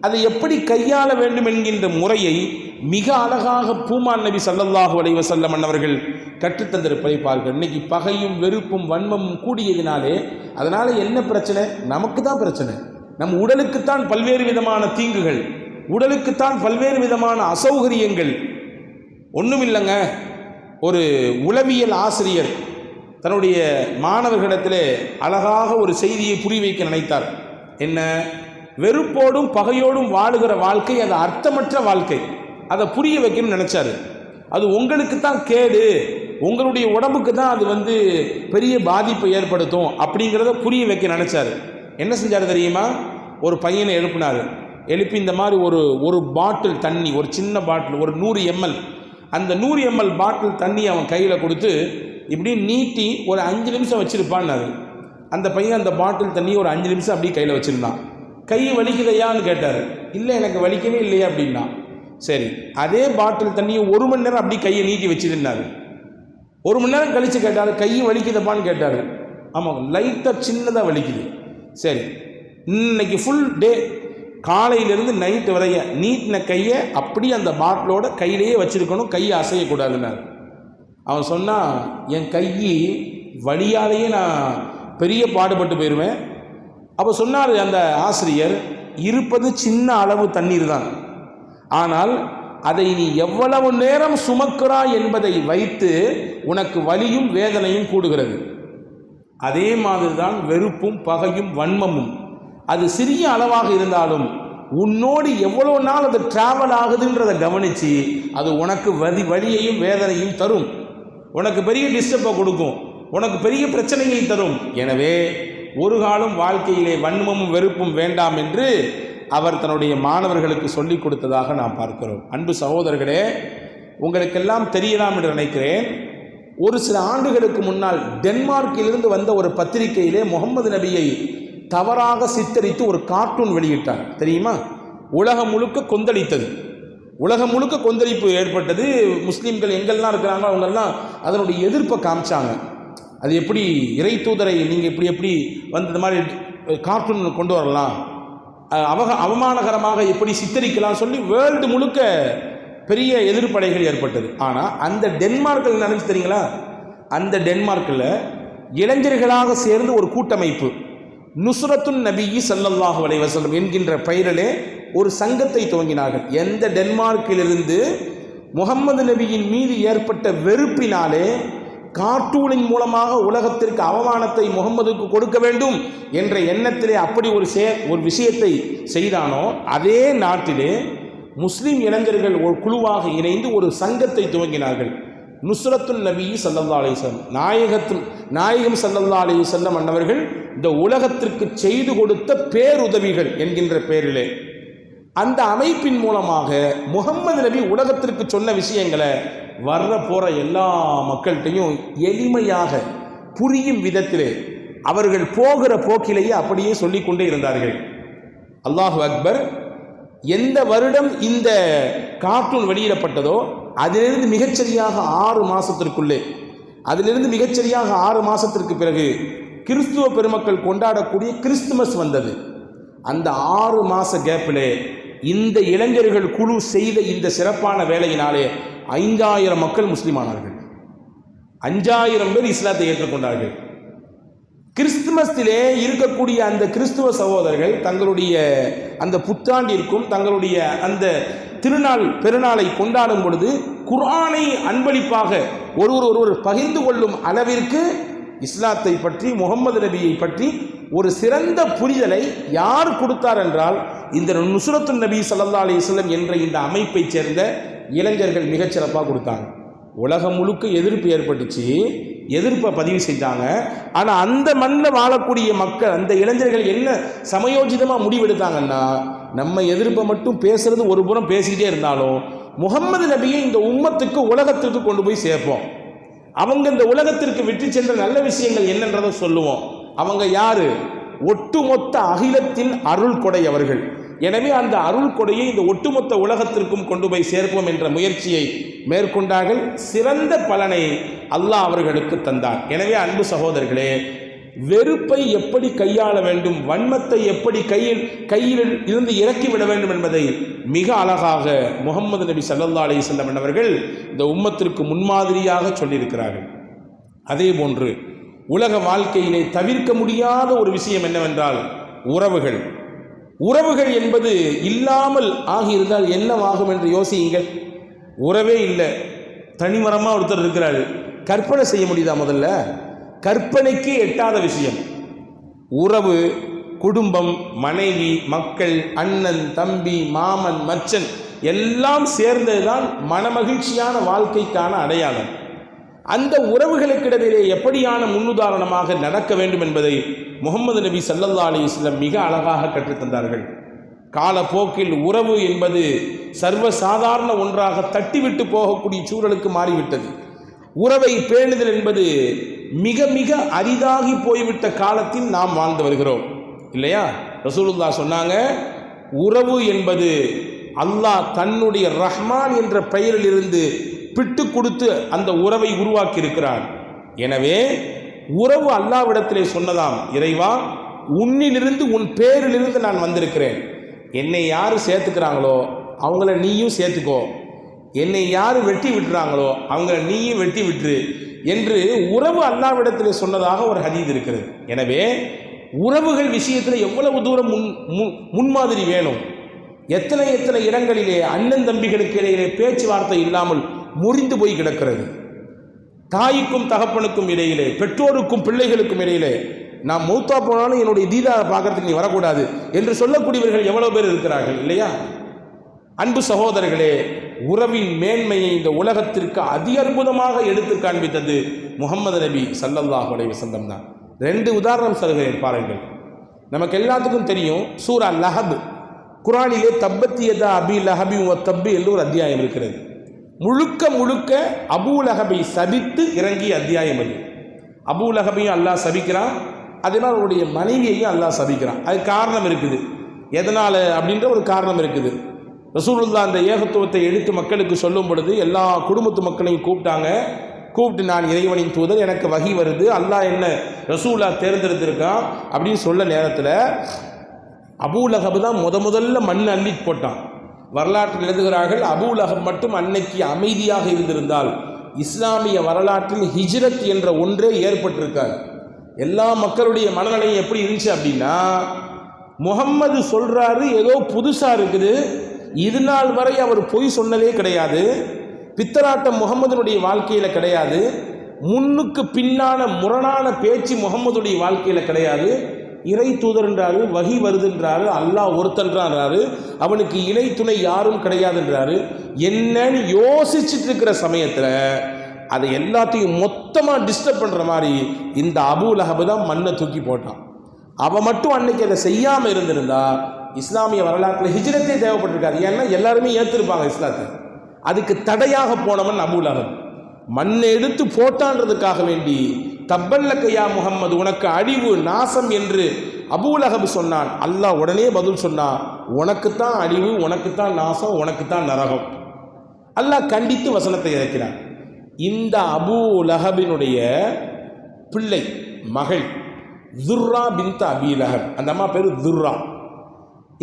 [SPEAKER 1] அதை எப்படி கையாள வேண்டும் என்கின்ற முறையை மிக அழகாக பூமான் நபி ஸல்லல்லாஹு அலைஹி வஸல்லம் அவர்கள் கற்றுத்தந்திருப்பதை பார்க்க. இன்னைக்கு பகையும் வெறுப்பும் வன்மமும் கூடியதினாலே அதனால என்ன பிரச்சனை? நமக்கு தான் பிரச்சனை. நம் உடலுக்குத்தான் பல்வேறு விதமான தீங்குகள், உடலுக்குத்தான் பல்வேறு விதமான அசௌகரியங்கள். ஒன்றும் இல்லைங்க, ஒரு உளவியல் ஆசிரியர் தன்னுடைய மாணவர்களிடத்தில் அழகாக ஒரு செய்தியை புரிய வைக்க நினைத்தார். என்ன? வெறுப்போடும் பகையோடும் வாழுகிற வாழ்க்கை அது அர்த்தமற்ற வாழ்க்கை. அதை புரிய வைக்கணும்னு நினைச்சாரு. அது உங்களுக்கு தான் கேடு, உங்களுடைய உடம்புக்கு தான் அது பெரிய பாதிப்பை ஏற்படுத்தும் அப்படிங்கிறத புரிய வைக்க நினைச்சாரு. என்ன செஞ்சார் தெரியுமா? ஒரு பையனை எழுப்பினார். எழுப்பி இந்த மாதிரி ஒரு பாட்டில் தண்ணி, ஒரு சின்ன பாட்டில், ஒரு 100 ml, அந்த 100 ml பாட்டில் தண்ணி அவன் கையில் கொடுத்து இப்படி நீட்டி ஒரு 5 நிமிஷம் வச்சிருப்பான்னாரு. அந்த பையன் அந்த பாட்டில் தண்ணி ஒரு 5 நிமிஷம் அப்படியே கையில் வச்சுருந்தான். கை வலிக்குதையான்னு கேட்டார். இல்லை, எனக்கு வலிக்கவே இல்லையா அப்படின்னா. சரி, அதே பாட்டில் தண்ணியை 1 மணி நேரம் அப்படி கையை நீட்டி வச்சுருந்தார். 1 மணி நேரம் கழித்து கேட்டார், கை வலிக்குதப்பான்னு கேட்டார். ஆமாம், லைட்டாக சின்னதாக வலிக்குது. சரி, இன்னைக்கு ஃபுல் டே காலையிலேருந்து நைட்டு வரைய நீட்டின கையை அப்படியே அந்த பாட்டிலோட கையிலேயே வச்சுருக்கணும், கையை அசையக்கூடாதுன்னாரு. அவன் சொன்னான், என் கை வலியாலேயே நான் பெரிய பாடுபட்டு போயிடுவேன். அப்போ சொன்னார் அந்த ஆசிரியர், இருப்பது சின்ன அளவு தண்ணீர் தான், ஆனால் அதை நீ எவ்வளவு நேரம் சுமக்கிறாய் என்பதை வைத்து உனக்கு வலியும் வேதனையும் கூடுகிறது. அதே மாதிரி தான் வெறுப்பும் பகையும் வன்மமும். அது சிறிய அளவாக இருந்தாலும் உன்னோடு எவ்வளோ நாள் அது டிராவல் ஆகுதுன்றதை கவனித்து அது உனக்கு வலியையும் வேதனையும் தரும், உனக்கு பெரிய டிஸ்டர்பை கொடுக்கும், உனக்கு பெரிய பிரச்சனையை தரும். எனவே ஒரு காலம் வாழ்க்கையிலே வன்மமும் வெறுப்பும் வேண்டாம் என்று அவர் தன்னுடைய மாணவர்களுக்கு சொல்லிக் கொடுத்ததாக நாம் பார்க்கிறோம். அன்பு சகோதரர்களே, உங்களுக்கெல்லாம் தெரியலாம் என்று நினைக்கிறேன். ஒரு சில ஆண்டுகளுக்கு முன்னால் டென்மார்க்கிலிருந்து வந்த ஒரு பத்திரிகையிலே முகமது நபியை தவறாக சித்தரித்து ஒரு கார்ட்டூன் வெளியிட்டார். தெரியுமா? உலகம் முழுக்க கொந்தளித்தது, உலகம் முழுக்க கொந்தளிப்பு ஏற்பட்டது. முஸ்லீம்கள் எங்கெல்லாம் இருக்கிறாங்களோ அவங்கெல்லாம் அதனுடைய எதிர்ப்பை காமிச்சாங்க. அது எப்படி இறை தூதரை நீங்கள் எப்படி இந்த மாதிரி கார்ட்டூன் கொண்டு வரலாம், அவமானகரமாக எப்படி சித்தரிக்கலாம் சொல்லி வேர்ல்டு முழுக்க பெரிய எதிர்ப்படைகள் ஏற்பட்டது. ஆனால் அந்த டென்மார்க்கில் நினைச்சு தெரியுங்களா, அந்த டென்மார்க்கில் இளைஞர்களாக சேர்ந்து ஒரு கூட்டமைப்பு நுஸ்ரத்துன் நபி ஸல்லல்லாஹு அலைஹி வஸல்லம் என்கின்ற பெயரிலே ஒரு சங்கத்தை துவங்கினார்கள். எந்த டென்மார்க்கிலிருந்து முகம்மது நபியின் மீது ஏற்பட்ட வெறுப்பினாலே கார்ட்டூனின் மூலமாக உலகத்திற்கு அவமானத்தை முகம்மதுக்கு கொடுக்க வேண்டும் என்ற எண்ணத்திலே அப்படி ஒரு விஷயத்தை செய்தானோ, அதே நாட்டிலே முஸ்லிம் இளைஞர்கள் ஒரு குழுவாக இணைந்து ஒரு சங்கத்தை துவங்கினார்கள். நுஸ்ரத்துன் நபி ஸல்லல்லாஹு அலைஹி வஸல்லம், நாயகம் ஸல்லல்லாஹு அலைஹி வஸல்லம் அன்னவர்கள் இந்த உலகத்திற்கு செய்து கொடுத்த பேருதவிகள் என்கின்ற பெயரிலே அந்த அமைப்பின் மூலமாக முகம்மது நபி உலகத்திற்கு சொன்ன விஷயங்களை வர்ற போகிற எல்லா மக்கள்கிட்டையும் எளிமையாக புரியும் விதத்திலே அவர்கள் போகிற போக்கிலேயே அப்படியே சொல்லிக்கொண்டே இருந்தார்கள். அல்லாஹு அக்பர். எந்த வருடம் இந்த கார்ட்டூன் வெளியிடப்பட்டதோ அதிலிருந்து மிகச்சரியாக 6 மாதத்திற்குள்ளே, அதிலிருந்து மிகச்சரியாக 6 மாதத்திற்கு பிறகு கிறிஸ்துவ பெருமக்கள் கொண்டாடக்கூடிய கிறிஸ்துமஸ் வந்தது. அந்த 6 மாத கேப்பிலே இந்த இளைஞர்கள் குழு செய்த இந்த சிறப்பான வேலையினாலே 5000 மக்கள் முஸ்லிமானார்கள், 5000 பேர் இஸ்லாத்தை ஏற்றுக்கொண்டார்கள். கிறிஸ்துமஸிலே இருக்கக்கூடிய அந்த கிறிஸ்துவ சகோதரர்கள் தங்களுடைய அந்த புத்தாண்டிற்கும் தங்களுடைய அந்த பெருநாளை கொண்டாடும் பொழுது குர்ஆனை அன்பளிப்பாக ஒருவர் பகிர்ந்து கொள்ளும் அளவிற்கு இஸ்லாத்தை பற்றி, முகம்மது நபியை பற்றி ஒரு சிறந்த புரிதலை யார் கொடுத்தார் என்றால் இந்த நுஸ்ரத்துன் நபி ஸல்லல்லாஹு அலைஹி வஸல்லம் என்ற இந்த அமைப்பை சேர்ந்த இளைஞர்கள் மிகச்சிறப்பாக கொடுத்தாங்க. உலகம் முழுக்க எதிர்ப்பு ஏற்பட்டுச்சு, எதிர்ப்பை பதிவு செஞ்சாங்க. ஆனால் அந்த மண்ணில் வாழக்கூடிய மக்கள், அந்த இளைஞர்கள் என்ன சமயோஜிதமாக முடிவெடுத்தாங்கன்னா, நம்ம எதிர்ப்பை மட்டும் பேசுறது ஒரு புறம் பேசிக்கிட்டே இருந்தாலும் முகம்மது நபியை இந்த உம்மத்துக்கு உலகத்திற்கு கொண்டு போய் சேர்ப்போம், அவங்க இந்த உலகத்திற்கு விட்டு சென்ற நல்ல விஷயங்கள் என்னன்றதை சொல்லுவோம். அவங்க யாரு? ஒட்டுமொத்த அகிலத்தின் அருள் கொடை அவர்கள். எனவே அந்த அருள் கொடையை இந்த ஒட்டுமொத்த உலகத்திற்கும் கொண்டு போய் சேர்ப்போம் என்ற முயற்சியை மேற்கொண்டார்கள். சிறந்த பலனை அல்லாஹ் அவர்களுக்கு தந்தார். எனவே அன்பு சகோதரர்களே, வெறுப்பை எப்படி கையாள வேண்டும், வன்மத்தை எப்படி கையில் இருந்து இறக்கிவிட வேண்டும் என்பதை மிக அழகாக முஹம்மது நபி ஸல்லல்லாஹு அலைஹி வஸல்லம் அவர்கள் இந்த உம்மத்திற்கு முன்மாதிரியாக சொல்லியிருக்கிறார்கள். அதே போன்று உலக வாழ்க்கையிலே தவிர்க்க முடியாத ஒரு விஷயம் என்னவென்றால் உறவுகள். உறவுகள் என்பது இல்லாமல் ஆகியிருந்தால் என்னவாகும் என்று யோசியுங்கள். உறவே இல்லை, தனிமரமாக ஒருத்தர் இருக்கிறார், கற்பனை செய்ய முடியுதா? முதல்ல கற்பனைக்கே எட்டாத விஷயம். உறவு, குடும்பம், மனைவி, மக்கள், அண்ணன், தம்பி, மாமன், மச்சன் எல்லாம் சேர்ந்ததுதான் மனமகிழ்ச்சியான வாழ்க்கைக்கான அடையாளம். அந்த உறவுகளுக்கிடையிலே எப்படியான முன்னுதாரணமாக நடக்க வேண்டும் என்பதை முஹம்மது நபி ஸல்லல்லாஹு அலைஹி வஸல்லம் மிக அழகாக கற்றுத்தந்தார்கள். காலப்போக்கில் உறவு என்பது சர்வசாதாரண ஒன்றாக தட்டிவிட்டு போகக்கூடிய சூழலுக்கு மாறிவிட்டது. உறவை பேணுதல் என்பது மிக மிக அரிதாகி போய்விட்ட காலத்தில் நாம் வாழ்ந்து வருகிறோம், இல்லையா? ரசூலுல்லாஹ் சொன்னாங்க, உறவு என்பது அல்லாஹ் தன்னுடைய ரஹ்மான் என்ற பெயரில் இருந்து பிட்டு கொடுத்து அந்த உறவை உருவாக்கி இருக்கிறான். எனவே உறவு அல்லாஹ்விடத்திலே சொன்னதாம், இறைவா, உன்னிலிருந்து உன் பேரிலிருந்து நான் வந்திருக்கிறேன். என்னை யார் சேர்த்துக்கிறாங்களோ அவங்கள நீயும் சேர்த்துக்கோ, என்னை யார் வெட்டி விட்டுறாங்களோ அவங்கள நீயும் வெட்டி விட்டுரு என்று உறவு அல்லாஹ்விடத்திலே சொன்னதாக ஒரு ஹதீஸ் இருக்கிறது. எனவே உறவுகள் விஷயத்தில் எவ்வளவு தூரம் முன்மாதிரி வேணும். எத்தனை எத்தனை இடங்களிலே அண்ணன் தம்பிகளுக்கு இடையிலே பேச்சுவார்த்தை இல்லாமல் முறிந்து போய் கிடக்கிறது. தாய்க்கும் தகப்பனுக்கும் இடையிலே, பெற்றோருக்கும் பிள்ளைகளுக்கும் இடையிலே, நான் மௌத்தா போனாலும் என்னுடைய தீதாரை பார்க்கறதுக்கு நீ வரக்கூடாது என்று சொல்லக்கூடியவர்கள் எவ்வளவு பேர் இருக்கிறார்கள், இல்லையா? அன்பு சகோதரர்களே, உறவின் மேன்மையை இந்த உலகத்திற்கு அதி அற்புதமாக எடுத்து காண்பித்தது முஹம்மது நபி ஸல்லல்லாஹு அலைஹி வஸல்லம் தான். 2 உதாரணம் சொல்கிறேன் பாருங்கள். நமக்கு எல்லாத்துக்கும் தெரியும், சூரா லஹப், குர்ஆனிலே தப்பத் யதா அபி லஹபி வ தப்பி என்று ஒரு அத்தியாயம் இருக்கிறது. முழுக்க முழுக்க அபூ லஹபை சபித்து இறங்கிய அத்தியாயம் அது. அபூ லஹபையும் அல்லாஹ் சபிக்கிறான், அதனால் அவருடைய மனைவியையும் அல்லாஹ் சபிக்கிறான். அது காரணம் இருக்குது. எதனால் அப்படின்ற ஒரு காரணம் இருக்குது. ரசூலுல்லாஹ் அந்த ஏகத்துவத்தை எடுத்து மக்களுக்கு சொல்லும் பொழுது எல்லா குடும்பத்து மக்களையும் கூப்பிட்டு நான் இறைவனின் தூதர், எனக்கு வஹி வருது, அல்லாஹ் என்ன ரசூலா தேர்ந்தெடுத்திருக்கான் அப்படின்னு சொல்ல நேரத்தில் அபூ லஹப் தான் முதல்ல மண் அள்ளி போட்டான். வரலாற்றில் எழுதுகிறார்கள், அபூ லஹப் மட்டும் அன்னைக்கு அமைதியாக இருந்திருந்தால் இஸ்லாமிய வரலாற்றில் ஹிஜ்ரத் என்ற ஒன்றே ஏற்பட்டிருக்காது. எல்லா மக்களுடைய மனநிலையும் எப்படி இருந்துச்சு அப்படின்னா, முஹம்மது சொல்றாரு, ஏதோ புதுசா இருக்குது, இது நாள் வரை அவர் பொய் சொன்னதே கிடையாது, பித்தராட்டம் முகமதுனுடைய வாழ்க்கையில கிடையாது, முன்னுக்கு பின்னான முரணான பேச்சு முகமதுடைய வாழ்க்கையில கிடையாது, இறை தூதர் என்றாரு, வஹி வருதுன்றாரு, அல்லாஹ் ஒருத்தன்றாரு, அவனுக்கு இணை துணை யாரும் கிடையாதுன்றாரு. என்னன்னு யோசிச்சுட்டு இருக்கிற சமயத்தில் அதை எல்லாத்தையும் மொத்தமாக டிஸ்டர்ப் பண்ணுற மாதிரி இந்த அபூ லஹப் தான் மண்ணை தூக்கி போட்டான். அவன் மட்டும் அன்னைக்கு அதை செய்யாமல் இருந்திருந்தா இஸ்லாமிய வரலாற்றில் ஹிஜ்ரத்தே தேவைப்பட்டிருக்காது. ஏன்னா எல்லாருமே ஏற்றிருப்பாங்க இஸ்லாத்தை. அதுக்கு தடையாக போனவன் அபூ லஹப். மண்ணை எடுத்து போட்டான்றதுக்காக வேண்டி தப்பல்லக்கையா முஹம்மது, உனக்கு அழிவு நாசம் என்று அபூ லஹப் சொன்னான். அல்லாஹ் உடனே பதில் சொன்னான், உனக்குத்தான் அழிவு, உனக்குத்தான் நாசம், உனக்குத்தான் நரகம். அல்லாஹ் கண்டித்து வசனத்தை இறக்கிறான். இந்த அபூ லஹபினுடைய பிள்ளை மகள் துர்ரா பின்த் அபீ லஹப், அந்த அம்மா பேர் துர்ரா.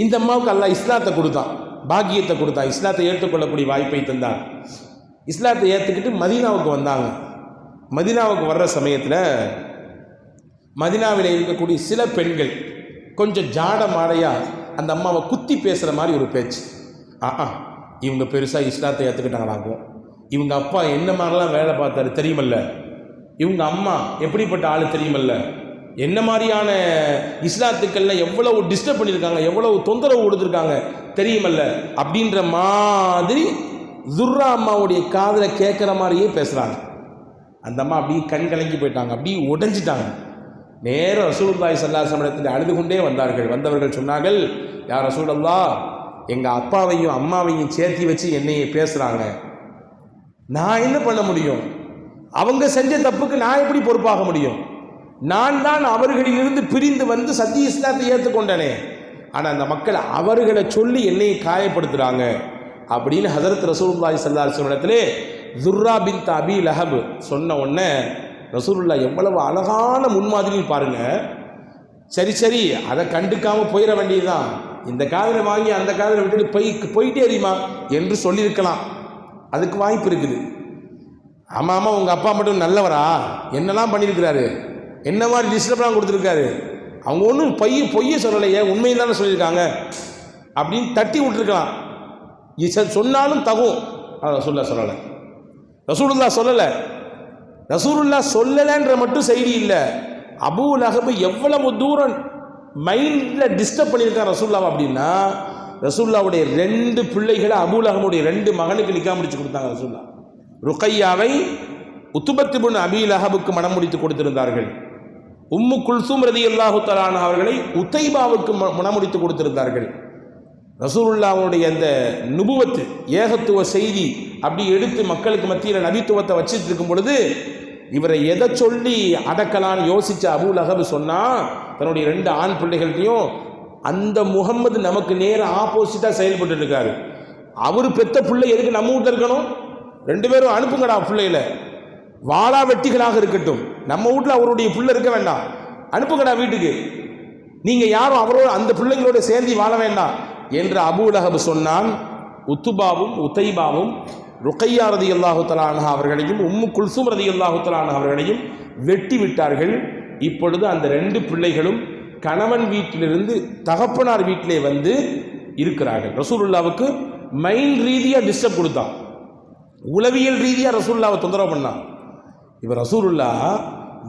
[SPEAKER 1] இந்த அம்மாவுக்கு அல்லாஹ் இஸ்லாத்தை கொடுத்தான், பாக்கியத்தை கொடுத்தான், இஸ்லாத்தை ஏற்றுக்கொள்ளக்கூடிய வாய்ப்பை தந்தான். இஸ்லாத்தை ஏற்றுக்கிட்டு மதீனாவுக்கு வந்தாங்க. மதீனாவுக்கு வர்ற சமயத்தில் மதீனாவில் இருக்கக்கூடிய சில பெண்கள் கொஞ்சம் ஜாட மாடையாக அந்த அம்மாவை குத்தி பேசுகிற மாதிரி ஒரு பேச்சு. இவங்க பெருசாக இஸ்லாத்தை ஏற்றுக்கிட்டாங்களாக்கும், இவங்க அப்பா என்ன மாதிரிலாம் வேலை பார்த்தாரு தெரியுமல்ல, இவங்க அம்மா எப்படிப்பட்ட ஆள் தெரியுமல்ல, என்ன மாதிரியான இஸ்லாத்துக்கள்லாம் எவ்வளவு டிஸ்டர்ப் பண்ணியிருக்காங்க, எவ்வளவு தொந்தரவு கொடுத்துருக்காங்க தெரியுமல்ல அப்படின்ற மாதிரி துர்ரா அம்மாவுடைய காதில் கேட்குற மாதிரியே பேசுகிறாங்க. அந்த அம்மா அப்படியே கண் கலங்கி போயிட்டாங்க, அப்படியே உடைஞ்சிட்டாங்க. நேரம் ரசூலுல்லாஹி ஸல்லல்லாஹு அலைஹி வஸல்லம் அழுது கொண்டே வந்தார்கள். வந்தவர்கள் சொன்னார்கள், யா ரசூலல்லாஹ், எங்கள் அப்பாவையும் அம்மாவையும் சேர்த்தி வச்சு என்னையே பேசுகிறாங்க, நான் என்ன பண்ண முடியும்? அவங்க செஞ்ச தப்புக்கு நான் எப்படி பொறுப்பாக முடியும்? நான் தான் அவர்களிலிருந்து பிரிந்து வந்து சத்திய இஸ்லாத்தை ஏற்றுக்கொண்டனே, ஆனால் அந்த மக்கள் அவர்களை சொல்லி என்னையை காயப்படுத்துகிறாங்க அப்படின்னு ஹதரத் ரசூலுல்லாஹி ஸல்லல்லாஹு அலைஹி வஸல்லம் இடத்திலே துர்ரா பின்த் அபீ லஹப் சொன்ன உடனே ரசூலுல்லாஹ் எவ்வளவு அழகான முன்மாதிரின்னு பாருங்க. சரி அதை கண்டுக்காமல் போயிட வேண்டியதுதான். இந்த காதில் வாங்கி அந்த காதில் விட்டுட்டு போயிட்டே அறியுமா என்று சொல்லியிருக்கலாம். அதுக்கு வாய்ப்பு இருக்குது. ஆமாம் ஆமாம், உங்கள் அப்பா மட்டும் நல்லவரா, என்னெல்லாம் பண்ணியிருக்கிறாரு, என்ன மாதிரி டிஸ்டர்ப்லாம் கொடுத்துருக்காரு, அவங்க ஒன்றும் பொய்யை சொல்லலையே, உண்மையை தானே சொல்லியிருக்காங்க அப்படின்னு தட்டி விட்டுருக்கலாம். சொன்னாலும் தகும். ரசூலுல்லாஹ் சொல்லலை. ரசூலுல்லாஹ் சொல்லலைன்ற மட்டும் செய்தி இல்லை. அபூ லஹப் எவ்வளவு தூரம் மைண்டில் டிஸ்டர்ப் பண்ணியிருக்கான் ரசூலுல்லாஹ் அப்படின்னா, ரசூலுல்லாஹ்வுடைய 2 பிள்ளைகளை அபூ லஹபுடைய 2 மகனுக்கு நிக்காஹ் முடிச்சு கொடுத்தாங்க. ரசூலுல்லாஹ் ருக்கையாவை உத்பத் இப்னு அபீ லஹபுக்கு மனம் முடித்து கொடுத்திருந்தார்கள். உம்மு குல்சூம் ரலியல்லாஹு தஆலா அன்ஹா அவர்களை உதைபாவுக்கு மனம் முடித்து கொடுத்திருந்தார்கள். ரசூலுல்லாஹ்வுடைய அந்த நுபுவத்து, ஏகத்துவ செய்தி அப்படி எடுத்து மக்களுக்கு மத்தியில் நபித்துவத்தை வச்சுட்டு இருக்கும் பொழுது இவரை எதை சொல்லி அடக்கலான்னு யோசிச்ச அபூ லஹப் சொன்னால், தன்னுடைய 2 ஆண் பிள்ளைகள்கிட்டையும் அந்த முகம்மது நமக்கு நேர ஆப்போசிட்டாக செயல்பட்டு இருக்காரு, அவர் பெத்த பிள்ளை எதுக்கு நம்ம வீட்டில் இருக்கணும், 2 பேரும் அனுப்புங்கடா பிள்ளையில, வாளா வெட்டிகளாக இருக்கட்டும், நம்ம வீட்டில் அவருடைய பிள்ளை இருக்க வேண்டாம், அனுப்புங்கடா வீட்டுக்கு, நீங்கள் யாரும் அவரோட அந்த பிள்ளைங்களோட சேர்ந்து வாழ வேண்டாம் என்று அபூ லஹப் சொன்னான். உத்துபாவும் உதைபாவும் ருக்கையா ரலியல்லாஹு தஆலா அன்ஹா அவர்களையும் உம்மு குல்சூம் ரலியல்லாஹு தஆலா அன்ஹா அவர்களையும் வெட்டி விட்டார்கள். இப்பொழுது அந்த 2 பிள்ளைகளும் கணவன் வீட்டிலிருந்து தகப்பனார் வீட்டிலே வந்து இருக்கிறார்கள். ரசூலுல்லாவுக்கு மைண்ட் ரீதியாக டிஸ்டர்ப் கொடுத்தான், உளவியல் ரீதியாக ரசூலுல்லாவை தொந்தரவு பண்ணான். இப்போ ரசூலுல்லாஹ்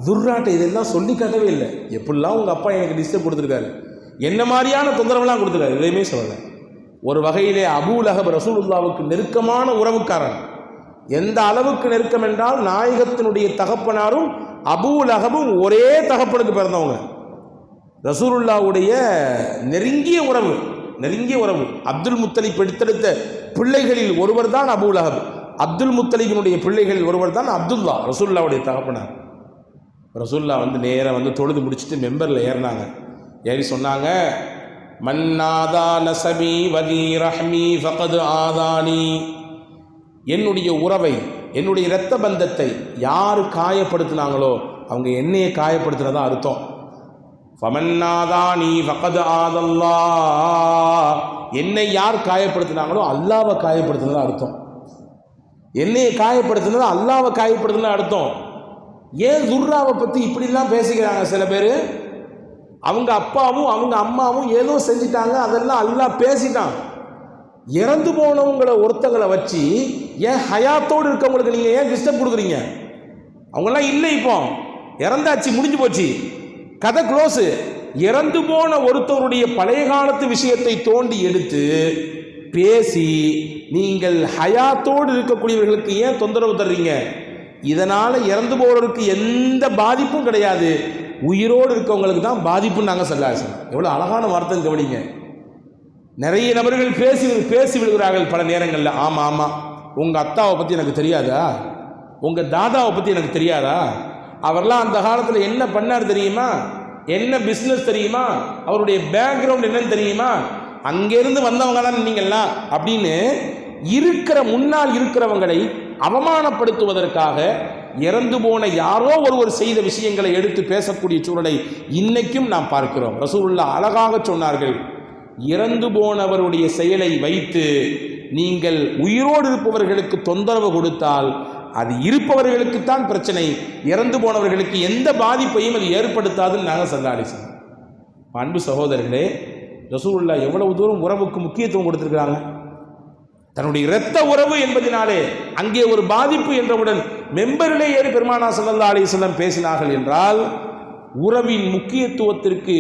[SPEAKER 1] துர்ராட்டை இதெல்லாம் சொல்லி காட்டவே இல்லை. எப்படிலாம் உங்கள் அப்பா எனக்கு டிஸ்டர்ப் கொடுத்துருக்காரு, என்ன மாதிரியான தொந்தரவுலாம் கொடுத்துருக்காரு, எதையுமே சொல்லலை. ஒரு வகையிலே அபூ லஹப் ரசூலுல்லாவுக்கு நெருக்கமான உறவுக்காரன். எந்த அளவுக்கு நெருக்கம் என்றால், நாயகத்தினுடைய தகப்பனாரும் அபூ லஹபும் ஒரே தகப்பனுக்கு பிறந்தவங்க. ரசூலுல்லாவுடைய நெருங்கிய உறவு. அப்துல் முத்தலிப் எடுத்தெடுத்த பிள்ளைகளில் ஒருவர் தான் அபூ லஹப். அப்துல் முத்தலிபினுடைய பிள்ளைகளில் ஒருவர் தான் அப்துல்லா, ரசூலுல்லாவுடைய தகப்பனார். ரசூலுல்லாஹ் வந்து நேராக வந்து தொழுது முடிச்சுட்டு மெம்பரில் ஏறினாங்க. ஏறி சொன்னாங்க, மன்னாதா நசபி வதி ரஹ்மி ஃபகத் ஆதானி, என்னுடைய உறவை, என்னுடைய இரத்த பந்தத்தை யார் காயப்படுத்தினாங்களோ அவங்க என்னையை காயப்படுத்தினதா அர்த்தம். ஃபமன்னாதானி ஃபகத் ஆதல்லா, என்னை யார் காயப்படுத்தினாங்களோ அல்லாவை காயப்படுத்தினதா அர்த்தம். என்னையை காயப்படுத்தினது அல்லாவை காயப்படுத்தினதா அர்த்தம். ஏன் துர்ராவை பற்றி இப்படிலாம் பேசிக்கிறாங்க சில பேர்? அவங்க அப்பாவும் அவங்க அம்மாவும் ஏதோ செஞ்சிட்டாங்க, அதெல்லாம் அல்லாஹ் பேசிட்டான். இறந்து போனவங்களை ஒருத்தங்களை வச்சு ஏன் ஹயாத்தோடு இருக்கவங்களுக்கு நீங்கள் ஏன் டிஸ்டர்ப் கொடுக்குறீங்க? அவங்கெல்லாம் இல்லை, இப்போ இறந்தாச்சு, முடிஞ்சு போச்சு, கதை க்ளோஸு. இறந்து போன ஒருத்தருடைய பழைய காலத்து விஷயத்தை தோண்டி எடுத்து பேசி நீங்கள் ஹயாத்தோடு இருக்கக்கூடியவர்களுக்கு ஏன் தொந்தரவு தர்றீங்க? இதனால் இறந்து போகிறவருக்கு எந்த பாதிப்பும் கிடையாது, உயிரோடு இருக்கவங்களுக்கு தான் பாதிப்புன்னு நாங்கள் சொல்லாச்சு. எவ்வளோ அழகான வார்த்தை கவனிங்க. நிறைய நபர்கள் பேசி விடுகிறார்கள் பல நேரங்களில். ஆமாம், உங்கள் அத்தாவை பற்றி எனக்கு தெரியாதா, உங்கள் தாதாவை பற்றி எனக்கு தெரியாதா, அவர்லாம் அந்த காலத்தில் என்ன பண்ணார் தெரியுமா, என்ன பிஸ்னஸ் தெரியுமா, அவருடைய பேக்ரவுண்ட் என்னன்னு தெரியுமா, அங்கேருந்து வந்தவங்க தான் நீங்கள்லாம் அப்படின்னு முன்னால் இருக்கிறவங்களை அவமானப்படுத்துவதற்காக இறந்து போன யாரோ ஒருவர் செய்த விஷயங்களை எடுத்து பேசக்கூடிய சூழலை இன்னைக்கும் நாம் பார்க்கிறோம். ரசூலுல்லாஹ் அழகாக சொன்னார்கள், இறந்து போனவருடைய செயலை வைத்து நீங்கள் உயிரோடு இருப்பவர்களுக்கு தொந்தரவு கொடுத்தால் அது இருப்பவர்களுக்குத்தான் பிரச்சனை, இறந்து போனவர்களுக்கு எந்த பாதிப்பையும் அது ஏற்படுத்தாதுன்னு நாங்கள் சல்லாடிச்சோம். அன்பு சகோதரர்களே, ரசூலுல்லாஹ் எவ்வளவு தூரம் உறவுக்கு முக்கியத்துவம் கொடுத்திருக்கிறாங்க. தன்னுடைய இரத்த உறவு என்பதனாலே அங்கே ஒரு பாதிப்பு என்றவுடன் மெம்பரிலே ஏறி பெருமானார் ஸல்லல்லாஹு அலைஹி வஸல்லம் பேசினார்கள் என்றால், உறவின் முக்கியத்துவத்திற்கு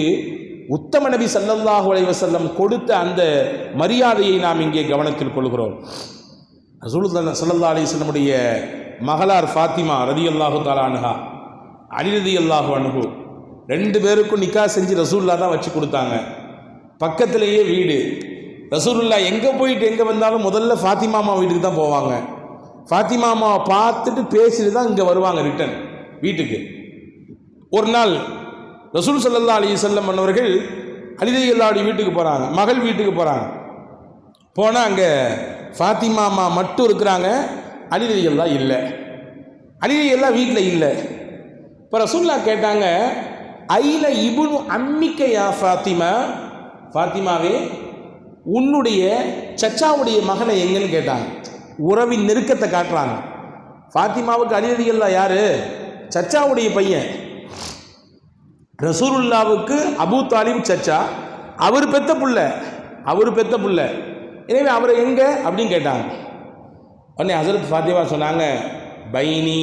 [SPEAKER 1] உத்தம நபி ஸல்லல்லாஹு அலைஹி வஸல்லம் கொடுத்த அந்த மரியாதையை நாம் இங்கே கவனத்தில் கொள்கிறோம். ரசூலுல்லாஹி ஸல்லல்லாஹு அலைஹி வஸல்லமுடைய மகளார் ஃபாத்திமா ரலியல்லாஹு தஆலா அன்ஹா, அலி ரலியல்லாஹு அன்ஹு 2 பேருக்கும் நிக்காஹ் செஞ்சு ரசூலுல்லாஹ் தான் வச்சு கொடுத்தாங்க. பக்கத்திலேயே வீடு. ரசூலுல்லாஹ் எங்கே போயிட்டு எங்கே வந்தாலும் முதல்ல ஃபாத்திமா அம்மா வீட்டுக்கு தான் போவாங்க. ஃபாத்திமா அம்மாவை பார்த்துட்டு பேசிட்டு தான் இங்கே வருவாங்க ரிட்டன் வீட்டுக்கு. ஒரு நாள் ரசூல் ஸல்லல்லாஹு அலைஹி வஸல்லம் அவர்கள் அலி ரலியல்லாஹு வீட்டுக்கு போகிறாங்க, மகள் வீட்டுக்கு போகிறாங்க. போனால் அங்கே ஃபாத்திமா அம்மா மட்டும் இருக்கிறாங்க, அலி ரலியல்லாஹு இல்லை. அலி ரலியல்லாஹு வீட்டில் இல்லை. இப்போ ரசூலுல்லாஹ் கேட்டாங்க, ஐல இப்னு அம்மிக்க யா ஃபாத்திமா, ஃபாத்திமாவே உன்னுடைய சச்சாவுடைய மகனை எங்கன்னு கேட்டாங்க. உறவின் நெருக்கத்தை காட்டுறாங்க. ஃபாத்திமாவுக்கு அலி ரலியல்லாஹு யாரு? சச்சாவுடைய பையன். ரசூலுல்லாவுக்கு அபூ தாலிப் சச்சா, அவர் பெத்த புள்ள. எனவே அவரை எங்க அப்படின்னு கேட்டாங்க. உடனே ஹஸரத் ஃபாத்திமா சொன்னாங்க, பைனி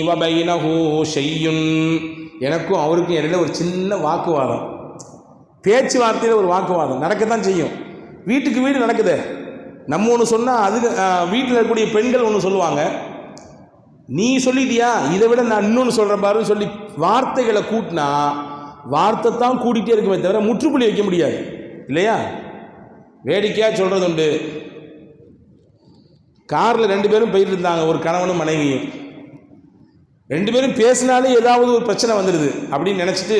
[SPEAKER 1] வ பைனஹு ஷையுன், எனக்கும் அவருக்கும் இடையில ஒரு சின்ன வாக்குவாதம், பேச்சுவார்த்தையில் ஒரு வாக்குவாதம் நடக்கத்தான் செய்யும். வீட்டுக்கு வீடு நடக்குது. நம்ம ஒன்று சொன்னால் அது வீட்டில் இருக்கக்கூடிய பெண்கள் ஒன்று சொல்லுவாங்க, நீ சொல்லிட்டியா, இதை விட நான் இன்னொன்று சொல்கிறேன் பாருன்னு சொல்லி வார்த்தைகளை கூட்டினா வார்த்தை தான் கூட்டிகிட்டே இருக்குமே தவிர முற்றுப்புள்ளி வைக்க முடியாது இல்லையா? வேடிக்கையாக சொல்கிறது உண்டு. காரில் 2 பேரும் போயிட்டு இருந்தாங்க, ஒரு கணவனும் மனைவியும். 2 பேரும் பேசினாலே ஏதாவது ஒரு பிரச்சனை வந்துடுது அப்படின்னு நினச்சிட்டு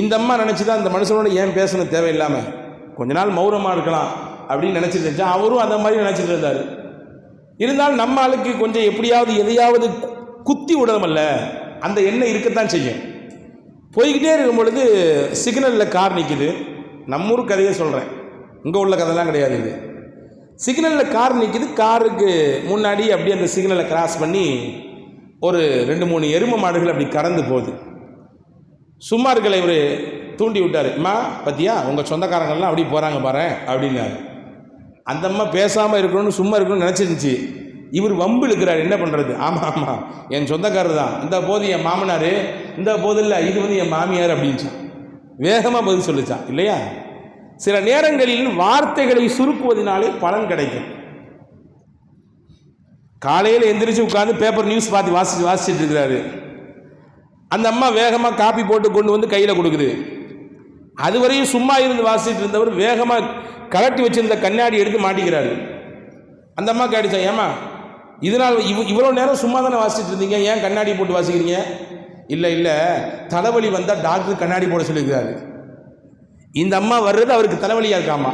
[SPEAKER 1] இந்த அம்மா நினச்சி தான் இந்த மனுஷனோட ஏன் பேசணும் தேவையில்லாமல், கொஞ்ச நாள் மௌனமாக இருக்கலாம் அப்படின்னு நினச்சிட்டு இருந்துச்சா. அவரும் அந்த மாதிரி நினச்சிட்டு இருந்தார். இருந்தாலும் நம்ம ஆளுக்கு கொஞ்சம் எப்படியாவது எதையாவது குத்தி விடணுமல்ல, அந்த எண்ணம் இருக்கத்தான் செய்யும். போய்கிட்டே இருக்கும் பொழுது சிக்னலில் கார் நிற்கிது. நம்ம ஊர் கதையை சொல்கிறேன், இங்கே உள்ள கதைலாம் கிடையாது. இது சிக்னலில் கார் நிற்கிது. காருக்கு முன்னாடி அப்படியே அந்த சிக்னலை கிராஸ் பண்ணி ஒரு 2-3 எருமை மாடுகள் அப்படி கடந்து போகுது. சும்மா இருக்கலை இவர் தூண்டி விட்டார். அம்மா பத்தியா உங்கள் சொந்தக்காரங்கள்லாம் அப்படி போகிறாங்க பாரு அப்படின்னாரு. அந்த அம்மா பேசாமல் இருக்கணும்னு சும்மா இருக்கணும்னு நினச்சிருந்துச்சு. இவர் வம்பு இழுக்கிறார், என்ன பண்ணுறது? ஆமாம் என் சொந்தக்காரர் தான், இந்த போது என் மாமனார், இந்த போது இல்லை இது வந்து என் மாமியார் அப்படின்ச்சான். வேகமாக பதில் சொல்லிச்சான் இல்லையா? சில நேரங்களில் வார்த்தைகளை சுருக்குவதனாலே பலன் கிடைக்கும். காலையில் எந்திரிச்சு உட்காந்து பேப்பர் நியூஸ் பார்த்து வாசிச்சுட்டு இருக்கிறாரு. அந்த அம்மா வேகமாக காப்பி போட்டு கொண்டு வந்து கையில் கொடுக்குது. அதுவரையும் சும்மா இருந்து வாசிச்சுட்டு இருந்தவர் வேகமாக கலட்டி வச்சிருந்த கண்ணாடி எடுத்து மாட்டிக்கிறாரு. அந்த அம்மா கேட்டுச்சா, ஏமா இதனால் இவ்வளோ நேரம் சும்மா தானே வாசிச்சுட்டு இருந்தீங்க, ஏன் கண்ணாடி போட்டு வாசிக்கிறீங்க? இல்லை தலைவலி வந்தால் டாக்டர் கண்ணாடி போட சொல்லியிருக்கிறாரு. இந்த அம்மா வர்றது அவருக்கு தலைவலியாக இருக்காமா,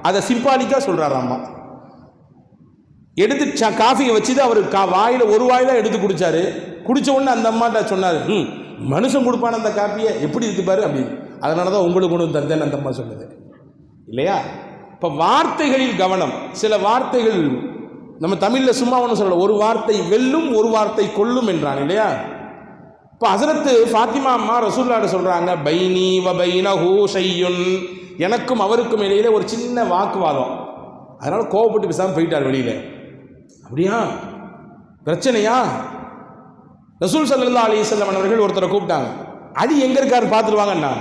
[SPEAKER 1] அதை சிம்பாலிக்காக சொல்கிறாராம்மா. எடுத்து காஃபியை வச்சுட்டு அவர் வாயில் ஒரு வாய் தான் எடுத்து குடித்தார். குடித்த உடனே அந்த அம்மாட்ட சொன்னார், மனுஷன் கொடுப்பான அந்த காப்பியை எப்படி இருக்கு பாரு அப்படின்னு. அதனால தான் உங்களுக்கு ஒன்று தந்தேன்னு அந்த அம்மா சொன்னது இல்லையா? இப்போ வார்த்தைகளில் கவனம். சில வார்த்தைகள் நம்ம தமிழில் சும்மா ஒன்று சொல்லலாம், ஒரு வார்த்தை வெல்லும் ஒரு வார்த்தை கொல்லும் என்றான் இல்லையா? இப்போ ஹஸரத்து ஃபாத்திமா அம்மா ரசூலுல்லாஹ் சொல்கிறாங்க, பைனி வ பைனஹு ஷையுன், எனக்கும் அவருக்கும் இடையில ஒரு சின்ன வாக்குவாதம். அதனால் கோவப்பட்டு பேசாமல் போயிட்டார் வெளியில். அப்படியா பிரச்சனையா? ரசூல் ஸல்லல்லாஹு அலைஹி வஸல்லம் அவர்கள் ஒருத்தரை கூப்பிட்டாங்க. அலி எங்கே இருக்காரு பார்த்துருவாங்கண்ணா.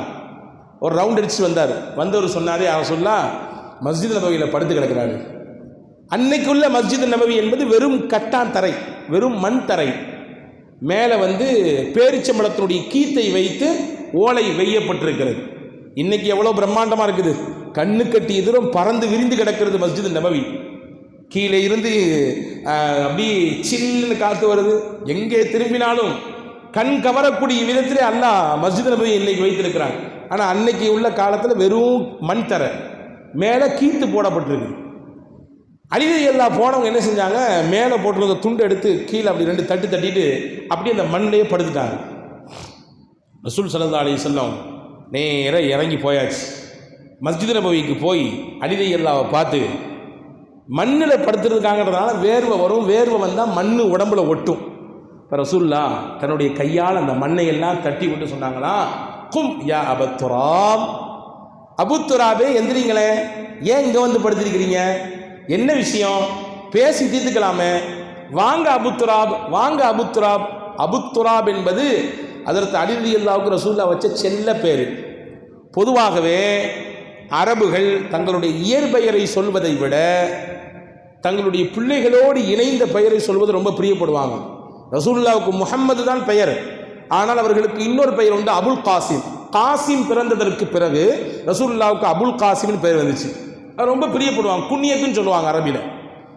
[SPEAKER 1] ஒரு ரவுண்ட் அடிச்சு வந்தார். வந்தவர் சொன்னாரே, அவர் சொல்லா மஸ்ஜித் நபவியில் படுத்து கிடக்கிறாரு. அன்னைக்குள்ள மஸ்ஜித் நபவி என்பது வெறும் கட்டான் தரை, வெறும் மண் தரை. மேலே வந்து பேரிச்சம்பழத்தினுடைய கீத்தை வைத்து ஓலை வெய்யப்பட்டிருக்கிறது. இன்னைக்கு எவ்வளோ பிரம்மாண்டமாக இருக்குது, கண்ணு கட்டி எதிரும் பறந்து விரிந்து கிடக்கிறது மஸ்ஜித் நபவி. கீழே இருந்து அப்படி சில்லுன்னு காற்று வருது. எங்கே திரும்பினாலும் கண் கவரக்கூடிய விதத்திலே அல்லாஹ் மஸ்ஜித் நபவி இன்னைக்கு வைத்திருக்கிறாங்க. ஆனால் அன்னைக்கு உள்ள காலத்தில் வெறும் மண் தரை, மேலே கீத்து போடப்பட்டிருக்கு. அலி ரலியல்லாஹு போனவங்க என்ன செஞ்சாங்க, மேலே போட்டுருந்த துண்டை எடுத்து கீழே அப்படி 2 தட்டு தட்டிட்டு அப்படியே அந்த மண்ணிலேயே படுத்துட்டாங்க. ரசூல் ஸல்லல்லாஹு அலைஹி வஸல்லம் நேராக இறங்கி போயாச்சு. மஸ்ஜித் நபவிக்கு போய் அலி ரலியல்லாஹுவை பார்த்து, மண்ணில் படுத்துறதுக்காகன்றதுனால வேர்வை வரும், வேர்வை வந்தால் மண் உடம்புல ஒட்டும். இப்போ ரசூலுல்லாஹ் தன்னுடைய கையால் அந்த மண்ணை எல்லாம் தட்டி விட்டு சொன்னாங்களா, கும் யா அபுத்துராப், அபுத்துராபே எந்திரிங்களே, ஏன் இங்கே வந்து படுத்திருக்கிறீங்க, என்ன விஷயம், பேசி தீர்த்துக்கலாமே, வாங்க அபுத்துராப், வாங்க அபுத்துராப். அபுத்துராப் என்பது அதற்கு அலி ரலியல்லாஹுக்கு ரசூலுல்லாஹ் வச்ச செல்ல பேர். பொதுவாகவே அரபுகள் தங்களுடைய இயற்பெயரை சொல்வதை விட தங்களுடைய பிள்ளைகளோடு இணைந்த பெயரை சொல்வது ரொம்ப பிரியப்படுவாங்க. ரசூலுல்லாஹுக்கு முஹம்மது தான் பெயர், ஆனால் அவர்களுக்கு இன்னொரு பெயர் உண்டு, அபுல் காசிம். காசிம் பிறந்ததற்கு பிறகு ரசூலுல்லாஹுக்கு அபுல் காசிம்னு பெயர் வந்துச்சு. அது ரொம்ப பிரியப்படுவாங்க, குன்னியத்துன்னு சொல்லுவாங்க அரபியில்.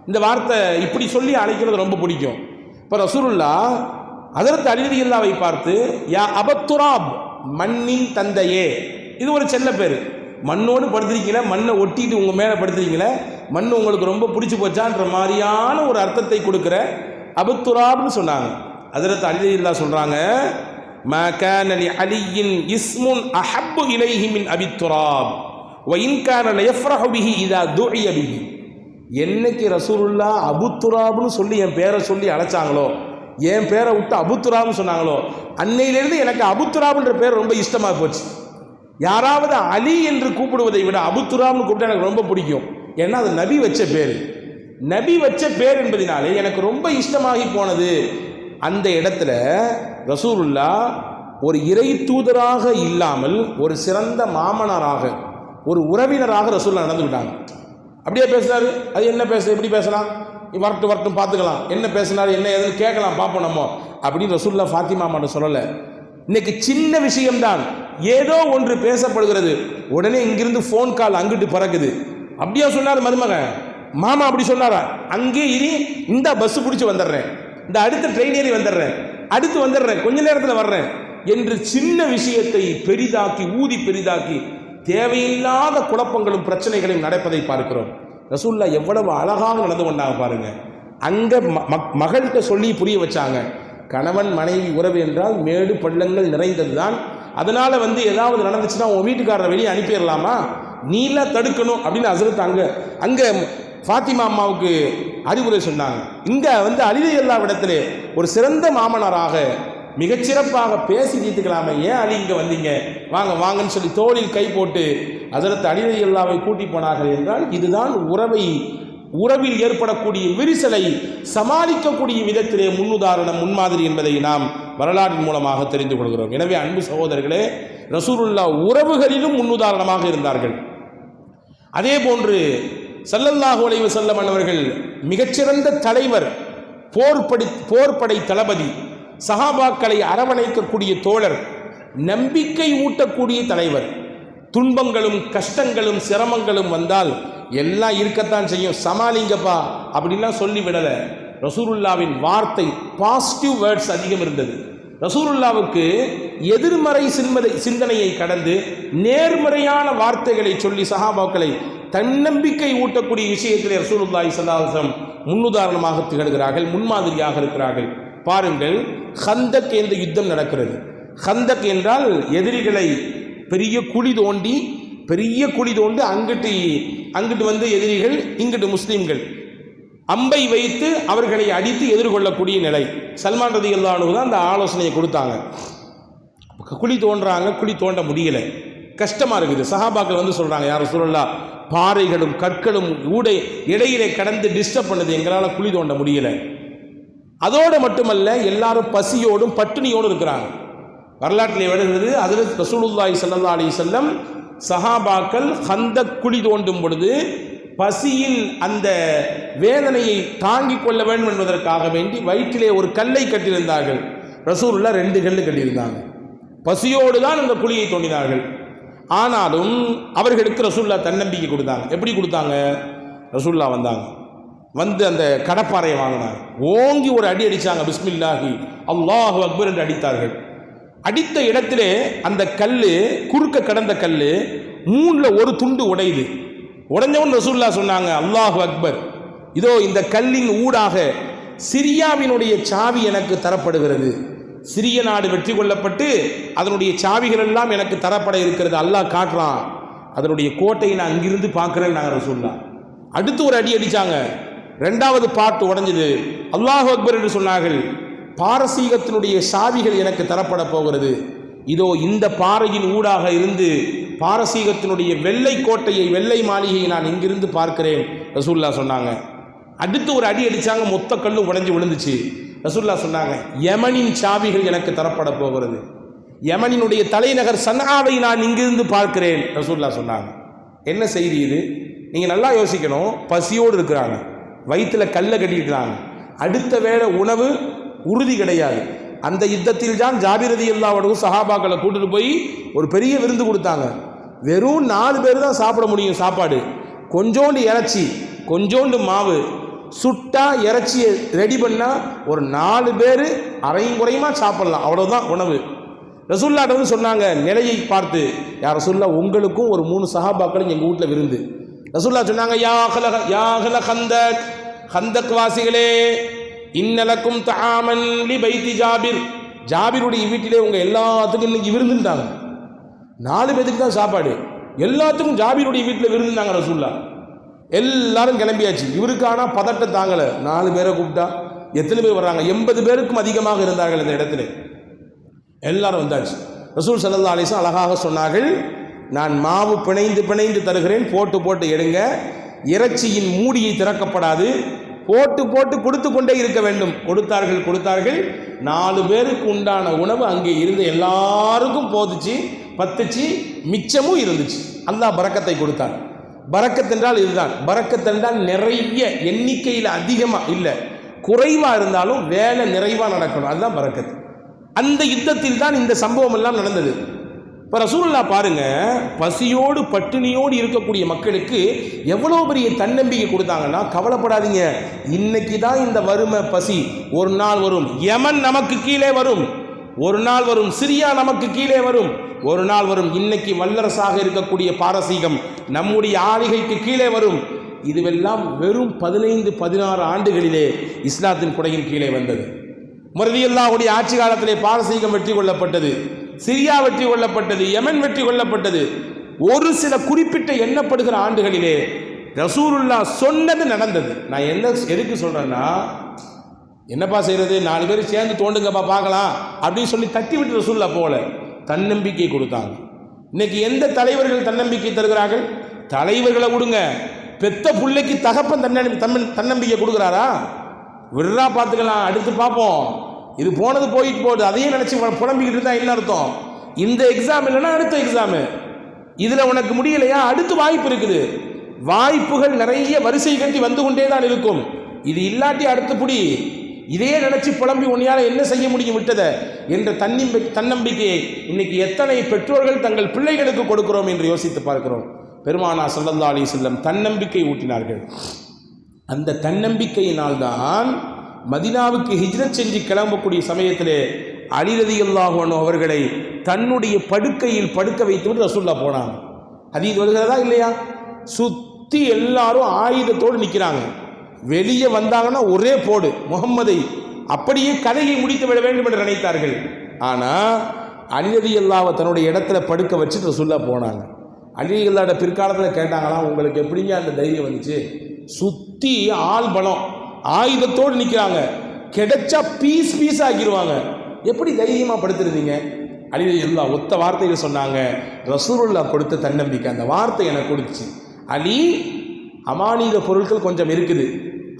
[SPEAKER 1] இந்த வார்த்தை இப்படி சொல்லி அழைக்கிறது ரொம்ப பிடிக்கும். இப்போ ரசூலுல்லாஹ் ஹஸரத் அலி ரலியல்லாஹுவை பார்த்து யா அபத்துராப், மண்ணின் தந்தையே, இது ஒரு செல்ல பேர். மண்ணோடு படுத்துறீங்களே, மண்ணை ஒட்டிட்டு உங்கள் மேலே படுத்துறீங்களே, மண் உங்களுக்கு ரொம்ப பிடிச்சி போச்சான்ற மாதிரியான ஒரு அர்த்தத்தை கொடுக்குற அபுத்துராப்னு சொன்னாங்க. ஹஸரத் அலி ரலியல்லாஹு சொல்கிறாங்க, மா கான லி அலியின் இஸ்முன் அஹப்பு இலைஹி மின் அபித்துராப், வஇன்கான லயஃப்ரஹு பிஹி இதா துஇய பிஹி. என்னைக்கு ரசூலுல்லாஹ் அபுத்துராப்னு சொல்லி என் பேரை சொல்லி அழைச்சாங்களோ, என் பேரை விட்டு அபுத்துராப்னு சொன்னாங்களோ, அன்னையிலிருந்து எனக்கு அபுத்துராப்ன்ற பேர் ரொம்ப இஷ்டமாக போச்சு. யாராவது அலி என்று கூப்பிடுவதை விட அபுத்துராப்னு கூப்பிட்டா எனக்கு ரொம்ப பிடிக்கும். ஏன்னா அது நபி வச்ச பேர். நபி வச்ச பேர் என்பதினாலே எனக்கு ரொம்ப இஷ்டமாகி போனது. அந்த இடத்துல ரசூலுல்லாஹ் ஒரு இறை தூதராக இல்லாமல் ஒரு சிறந்த மாமனாராக, ஒரு உறவினராக ரசூலுல்லாஹ் நடந்துக்கிட்டாங்க. அப்படியே பேசுறாரு. அது என்ன பேச, எப்படி பேசலாம், வரட்டும் பார்த்துக்கலாம், என்ன பேசினாரு என்ன ஏதுன்னு கேட்கலாம், பார்ப்போம் நம்ம அப்படின்னு ரசூலுல்லாஹ் ஃபாத்திமா அம்மாட்ட சொல்லலை. இன்னைக்கு சின்ன விஷயம்தான், ஏதோ ஒன்று பேசப்படுகிறது, உடனே இங்கிருந்து ஃபோன் கால் அங்கிட்டு பறக்குது. அப்படியா சொன்னார் மருமகன், மாமா அப்படி சொன்னாரா, அங்கே இனி இந்த பஸ் பிடிச்சி வந்துடுறேன், இந்த அடுத்த ட்ரெயின் ஏறி வந்துடுறேன், அடுத்து வந்துடுறேன், கொஞ்ச நேரத்தில் வர்றேன் என்று சின்ன விஷயத்தை பெரிதாக்கி ஊதி பெரிதாக்கி தேவையில்லாத குழப்பங்களும் பிரச்சனைகளையும் நடப்பதை பார்க்கிறோம். ரசூலுல்லாஹ் எவ்வளவு அழகாக நடந்து கொண்டாங்க பாருங்க. அங்க மகள்கிட்ட சொல்லி புரிய வச்சாங்க, கணவன் மனைவி உறவு என்றால் மேடு பள்ளங்கள் நிறைந்தது தான். அதனால ஏதாவது நடந்துச்சுன்னா உன் வீட்டுக்காரரை வெளியே அனுப்பிடலாமா, நீலாம் தடுக்கணும் அப்படின்னு ஹஸரத் அங்க ஃபாத்திமா அம்மாவுக்கு அறிவுரை சொன்னாங்க. இங்க அலி ரலியல்லாஹு இடத்திலே ஒரு சிறந்த மாமனாராக மிகச்சிறப்பாக பேசி தீர்த்துக்கலாமே, ஏன் அலி இங்கே வந்தீங்க, வாங்க வாங்கன்னு சொல்லி தோளில் கை போட்டு ஹஸரத் அலி ரலியல்லாஹு கூட்டி போனார்கள் என்றால் இதுதான் உறவில் ஏற்படக்கூடிய விரிசலை சமாளிக்கக்கூடிய விதத்திலே முன்னுதாரணம், முன்மாதிரி என்பதை நாம் வரலாற்றின் மூலமாக தெரிந்து கொள்கிறோம். எனவே அன்பு சகோதரர்களே, ரசூலுல்லாஹ் உறவுகளிலும் முன்னுதாரணமாக இருந்தார்கள். அதே போன்று ஸல்லல்லாஹு அலைஹி வஸல்லம் அவர்கள் மிகச்சிறந்த தலைவர், போர்படை தளபதி, சஹாபாக்களை அரவணைக்கக்கூடிய தோழர், நம்பிக்கை ஊட்டக்கூடிய தலைவர். துன்பங்களும் கஷ்டங்களும் சிரமங்களும் வந்தால் எல்லாம் இருக்கத்தான் செய்யும், சமாளிங்கப்பா அப்படின்லாம் சொல்லி விடலை. ரசூலுல்லாவின் வார்த்தை பாசிட்டிவ் வேர்ட்ஸ் அதிகம் இருந்தது. ரசூலுல்லாவுக்கு எதிர்மறை சிந்தனையை கடந்து நேர்மறையான வார்த்தைகளை சொல்லி சஹாபாக்களை தன்னம்பிக்கை ஊட்டக்கூடிய விஷயத்திலே ரசூலுல்லாஹி ஸல்லல்லாஹு அலைஹி வஸல்லம் முன்னுதாரணமாக திகழ்கிறார்கள், முன்மாதிரியாக இருக்கிறார்கள். பாருங்கள், ஹந்தக் என்ற யுத்தம் நடக்கிறது. ஹந்தக் என்றால் எதிரிகளை பெரிய குழி தோண்டி அங்கிட்டு எதிரிகள், இங்கிட்டு முஸ்லீம்கள் அம்பை வைத்து அவர்களை அடித்து எதிர்கொள்ளக்கூடிய நிலை. சல்மான் ரலியல்லாஹு அன்ஹு தான் அந்த ஆலோசனையை கொடுத்தாங்க. குழி தோன்றாங்க, குழி தோண்ட முடியல, கஷ்டமா இருக்குது. சஹாபாக்கள் சொல்றாங்க, யார் ரசூலுல்லாஹ், பாறைகளும் கற்களும் இடையிலே கடந்து டிஸ்டர்ப் பண்ணுது, எங்களால் குழி தோண்ட முடியல. அதோடு மட்டுமல்ல, எல்லாரும் பசியோடும் பட்டினியோடும் இருக்கிறாங்க. வரலாற்றிலே வருகிறது, ஹஜ்ரத் ரசூலுல்லாஹி ஸல்லல்லாஹு அலைஹி வஸல்லம் சஹாபாக்கள் ஹந்தக் குழி தோண்டும் பொழுது பசியில் அந்த வேதனையை தாங்கிக் கொள்ள வேண்டும் என்பதற்காக வேண்டி வயிற்றிலே ஒரு கல்லை கட்டியிருந்தார்கள். ரசூலுல்லாஹ் 2 கல்லு கட்டியிருந்தாங்க. பசியோடு தான் அந்த குழியை தோண்டினார்கள். ஆனாலும் அவர்களுக்கு ரசூலுல்லாஹ் தன்னம்பிக்கை கொடுத்தாங்க. எப்படி கொடுத்தாங்க? ரசூலுல்லாஹ் வந்தாங்க, அந்த கடப்பாறையை வாங்கினாங்க, ஓங்கி ஒரு அடி அடித்தாங்க. பிஸ்மில்லாஹி அல்லாஹு அக்பர் என்று அடித்தார்கள். அடித்த இடத்திலே அந்த கல், குறுக்க கடந்த கல் 3ல் ஒரு துண்டு உடையுது. உடைஞ்சவன் ரசூலுல்லாஹ் சொன்னாங்க, அல்லாஹு அக்பர், இதோ இந்த கல்லின் ஊடாக சிரியாவினுடைய சாவி எனக்கு தரப்படுகிறது. சிரிய நாடு வெற்றி கொள்ளப்பட்டு அதனுடைய சாவிகள் எல்லாம் எனக்கு தரப்பட இருக்கிறது, அல்லாஹ் காட்டுறான், அதனுடைய கோட்டையை நான் அங்கிருந்து பார்க்கிறேன் நாங்கள் ரசூலுல்லாஹ். அடுத்து ஒரு அடி அடித்தாங்க, 2வது பார்ட் உடைஞ்சது. அல்லாஹு அக்பர் என்று சொன்னார்கள், பாரசீகத்தினுடைய சாவிகள் எனக்கு தரப்பட போகிறது. இதோ இந்த பாறையின் ஊடாக இருந்து பாரசீகத்தினுடைய வெள்ளை கோட்டையை, வெள்ளை மாளிகையை நான் இங்கிருந்து பார்க்கிறேன் ரசூலுல்லாஹ் சொன்னாங்க. அடுத்து ஒரு அடி அடித்தாங்க, மொத்த கல்லும் உடைஞ்சு விழுந்துச்சு. ரசூலுல்லாஹ் சொன்னாங்க, யமனின் சாவிகள் எனக்கு தரப்பட போகிறது, யமனினுடைய தலைநகர் சன்ஆவை நான் இங்கிருந்து பார்க்கிறேன் ரசூலுல்லாஹ் சொன்னாங்க. என்ன செய்தி இது? நீங்கள் நல்லா யோசிக்கணும். பசியோடு இருக்கிறாங்க, வயிற்றில் கல்லை கட்டிக்கிறாங்க, அடுத்த வேளை உணவு உறுதி கிடையாது. அந்த யுத்தத்தில் தான் ஜாபிர் ரலியல்லாஹு அன்ஹு சஹாபாக்களை கூட்டிட்டு போய் ஒரு பெரிய விருந்து கொடுத்தாங்க. வெறும் 4 பேர் தான் சாப்பிட முடியும் சாப்பாடு. கொஞ்சோண்டு இறைச்சி, கொஞ்சோண்டு மாவு, சுட்டா இறைச்சியை ரெடி பண்ணால் ஒரு 4 பேர் அரையும் குறையுமா சாப்பிடலாம், அவ்வளோதான் உணவு. ரசூலுல்லாஹ் சொன்னாங்க நிலையை பார்த்து, யார் ரசூலுல்லாஹ், உங்களுக்கும் ஒரு 3 சஹாபாக்களும் எங்கள் வீட்டில் விருந்து. ரசூலுல்லாஹ் சொன்னாங்க, யா அஹ்ல ஹந்தக், ஹந்தக் வாசிகளே, இன்னலக்கும் தஆமன் லி பைத்தி ஜாபிர், ஜாபிருடைய வீட்டிலே உங்கள் எல்லாத்துக்கும் இன்னைக்கு விருந்துட்டாங்க. 4 பேருக்கு தான் சாப்பாடு. எல்லாத்துக்கும் ஜாபீருடைய வீட்டில் விருந்தாங்க ரசூல்லா. எல்லாரும் கிளம்பியாச்சு. இவருக்கான பதட்டம் தாங்கலை. 4 பேரை கூப்பிட்டா எத்தனை பேர் வர்றாங்க? 80 பேருக்கும் அதிகமாக இருந்தார்கள் இந்த இடத்துல. எல்லாரும் வந்தாச்சு. ரசூல் ஸல்லல்லாஹு அலைஹி வஸல்லம் அழகாக சொன்னார்கள், நான் மாவு பிணைந்து தருகிறேன், போட்டு எடுங்க. இறைச்சியின் மூடியை திறக்கப்படாது, போட்டு கொடுத்து கொண்டே இருக்க வேண்டும். கொடுத்தார்கள். 4 பேருக்கு உண்டான உணவு அங்கே இருந்து எல்லாருக்கும் போதுச்சு, பத்துச்சு, மிச்சமும் இருந்துச்சு. அல்லாஹ் பரக்கத்தை கொடுத்தார். பரக்கத் என்றால் இதுதான். பரக்கத் என்றால் நிறைய எண்ணிக்கையில் அதிகமாக இல்லை, குறைவாக இருந்தாலும் வேலை நிறைவாக நடக்கணும். அதுதான் பரக்கத். அந்த யுத்தத்தில் தான் இந்த சம்பவம் எல்லாம் நடந்தது. இப்போ ரசூலுல்லாஹ் பாருங்க, பசியோடு பட்டினியோடு இருக்கக்கூடிய மக்களுக்கு எவ்வளோ பெரிய தன்னம்பிக்கை கொடுத்தாங்கன்னா, கவலைப்படாதீங்க, இன்னைக்கு தான் இந்த வறுமை பசி ஒரு நாள் வரும். யமன் நமக்கு கீழே வரும், ஒரு நாள் வரும். சிரியா நமக்கு கீழே வரும், ஒரு நாள் வரும். இன்னைக்கு வல்லரசாக இருக்கக்கூடிய பாரசீகம் நம்முடைய ஆளுகைக்கு கீழே வரும். இதுவெல்லாம் வெறும் 15-16 ஆண்டுகளிலே இஸ்லாத்தின் குடையின் கீழே வந்தது. ரலியல்லாஹுடைய ஆட்சி காலத்திலே பாரசீகம் வெற்றி கொள்ளப்பட்டது, சிரியா வெற்றி கொள்ளப்பட்டது, யமன் வெற்றி கொள்ளப்பட்டது. ஒரு சில குறிப்பிட்ட எண்ணப்படுகிற ஆண்டுகளிலே ரசூலுல்லாஹ் சொன்னது நடந்தது. நான் எதுக்கு சொல்றேன்னா, என்னப்பா செய்யறது, 4 பேர் சேர்ந்து தோண்டுங்கப்பா பார்க்கலாம் அப்படின்னு சொல்லி தட்டி விட்டு ரசூலுல்லாஹ் போல தன்னம்பிக்கை கொடுத்தாங்க. இன்னைக்கு எந்த தலைவர்கள் தன்னம்பிக்கை தருகிறார்கள்? தலைவர்களை விடுங்க, பெத்த பிள்ளைக்கு தகப்பன் தன்னம்பிக்கை கொடுக்குறாரா? விடுறா பார்த்துக்கலாம், அடுத்து பார்ப்போம், இது போனது போயிட்டு போகுது, அதையே நினச்சி புலம்பிக்கிட்டு இருந்தால் என்ன அர்த்தம்? இந்த எக்ஸாம் இல்லைன்னா அடுத்த எக்ஸாமு, இதில் உனக்கு முடியலையா, அடுத்து வாய்ப்பு இருக்குது. வாய்ப்புகள் நிறைய வரிசை கட்டி வந்து கொண்டே தான் இருக்கும். இது இல்லாட்டி அடுத்து புடி, இதே நினச்சி புலம்பி உன்னையால் என்ன செய்ய முடியும் விட்டதை என்ற தன்னம்பிக்கையை இன்னைக்கு எத்தனை பெற்றோர்கள் தங்கள் பிள்ளைகளுக்கு கொடுக்கிறோம் என்று யோசித்து பார்க்கிறோம். பெருமானார் ஸல்லல்லாஹு அலைஹி வஸல்லம் தன்னம்பிக்கை ஊட்டினார்கள். அந்த தன்னம்பிக்கையினால்தான் மதீனாவுக்கு ஹிஜ்ரத் செஞ்சு கிளம்பக்கூடிய சமயத்திலே அலி ரலியல்லாஹு அன்ஹு அவர்களை தன்னுடைய படுக்கையில் படுக்க வைத்துவிட்டு ரசூலுல்லாஹ் போனாங்க. ஹதீஸ் வருகிறதா இல்லையா? சுற்றி எல்லாரும் ஆயுதத்தோடு நிற்கிறாங்க. வெளியே வந்தாங்கன்னா ஒரே போடு, முகம்மதை அப்படியே கதையை முடித்து விட வேண்டும் என்று நினைத்தார்கள். ஆனால் அலி ரலியல்லாஹு தன்னுடைய இடத்துல படுக்க வச்சுட்டு ரசூலுல்லாஹ் போனாங்க. அலி ரலியல்லாஹு பிற்காலத்தில் கேட்டாங்களாம், உங்களுக்கு எப்படிங்க அந்த தைரியம் வந்துச்சு? சுற்றி ஆள் பலம், ஆயுதத்தோடு நிற்கிறாங்க, கிடைச்சா பீஸ் ஆக்கிடுவாங்க, எப்படி தைரியமாக படுத்துருந்தீங்க? அலி ரலியல்லாஹு ஒத்த வார்த்தையில் சொன்னாங்க, ரசூலுல்லாஹ் கொடுத்த தன்னம்பிக்கை அந்த வார்த்தை எனக்கு கொடுத்துச்சு. அலி, அமானித பொருட்கள் கொஞ்சம் இருக்குது,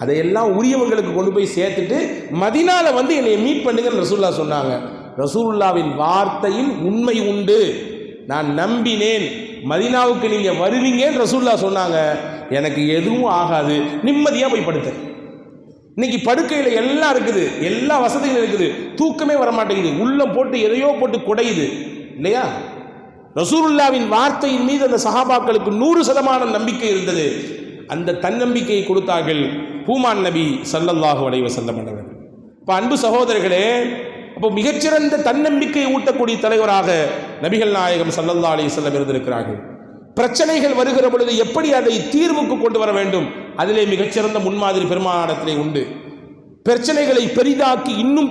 [SPEAKER 1] அதையெல்லாம் உரியவங்களுக்கு கொண்டு போய் சேர்த்துட்டு மதீனாவில் வந்து என்னை மீட் பண்ணுங்கன்னு ரசூலுல்லாஹ் சொன்னாங்க. ரசூலுல்லாஹ்வின் வார்த்தையில் உண்மை உண்டு, நான் நம்பினேன், மதீனாவுக்கு நீங்கள் வருவீங்கன்னு ரசூலுல்லாஹ் சொன்னாங்க. எனக்கு எதுவும் ஆகாது, நிம்மதியாக போய் படுத்தேன். இன்னைக்கு படுக்கையில் எல்லாம் இருக்குது, எல்லா வசதிகளும் இருக்குது, தூக்கமே வர மாட்டேங்குது, உள்ளம் போட்டு எதையோ போட்டு குடையுது இல்லையா? ரசூலுல்லாஹ்வின் வார்த்தையின் மீது அந்த சஹாபாக்களுக்கு 100% நம்பிக்கை இருந்தது. அந்த தன்னம்பிக்கையை கொடுத்தார்கள் பூமான் நபி ஸல்லல்லாஹு அலைஹி வஸல்லம் அவர்கள். இப்போ அன்பு சகோதரர்களே, அப்போ மிகச்சிறந்த தன்னம்பிக்கையை ஊட்டக்கூடிய தலைவராக நபிகள் நாயகம் ஸல்லல்லாஹு அலைஹி வஸல்லம் இருந்திருக்கிறார்கள். பிரச்சனைகள் வருகிற பொழுது எப்படி அதை தீர்வுக்கு கொண்டு வர வேண்டும், அதிலே மிகச்சிறந்த முன்மாதிரி பெருமானாரிடத்திலே உண்டு. பிரச்சனைகளை பெரிதாக்கி இன்னும்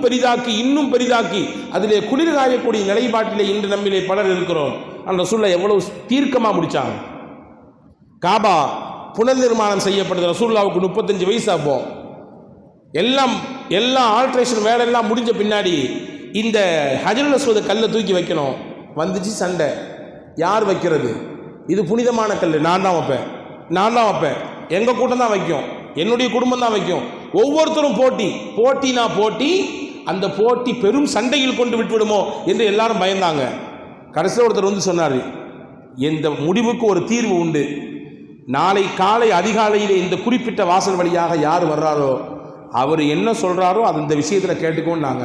[SPEAKER 1] பெரிதாக்கி அதிலே குளிர் காயக்கூடிய நிலைப்பாட்டிலே இன்று நம்மிலே பலர் இருக்கிறோம். அந்த ரசூலுல்லாஹ் எவ்வளவு தீர்க்கமாக முடித்தாங்க. காபா புனர் நிர்மாணம் செய்யப்படுது. ரசூலுல்லாஹ்வுக்கு 35 வயசு. அப்போ எல்லாம் ஆல்ட்ரேஷன் வேலையெல்லாம் முடிஞ்ச பின்னாடி இந்த ஹஜருல் அஸ்வத் கல்லை தூக்கி வைக்கணும். வந்துச்சு சண்டை, யார் வைக்கிறது? இது புனிதமான கல், நான் தான் வைப்பேன், எங்கள் கூட்டம் தான் வைக்கும், என்னுடைய குடும்பம் தான் வைக்கும். ஒவ்வொருத்தரும் போட்டி, அந்த போட்டி பெரும் சண்டையில் கொண்டு விட்டுவிடுமோ என்று எல்லாரும் பயந்தாங்க. கடைசியில் ஒருத்தர் வந்து சொன்னார், இந்த முடிவுக்கு ஒரு தீர்வு உண்டு, நாளை காலை அதிகாலையிலே இந்த குறிப்பிட்ட வாசல் வழியாக யார் வர்றாரோ அவர் என்ன சொல்கிறாரோ அது இந்த விஷயத்தில் கேட்டுக்கோன்னாங்க.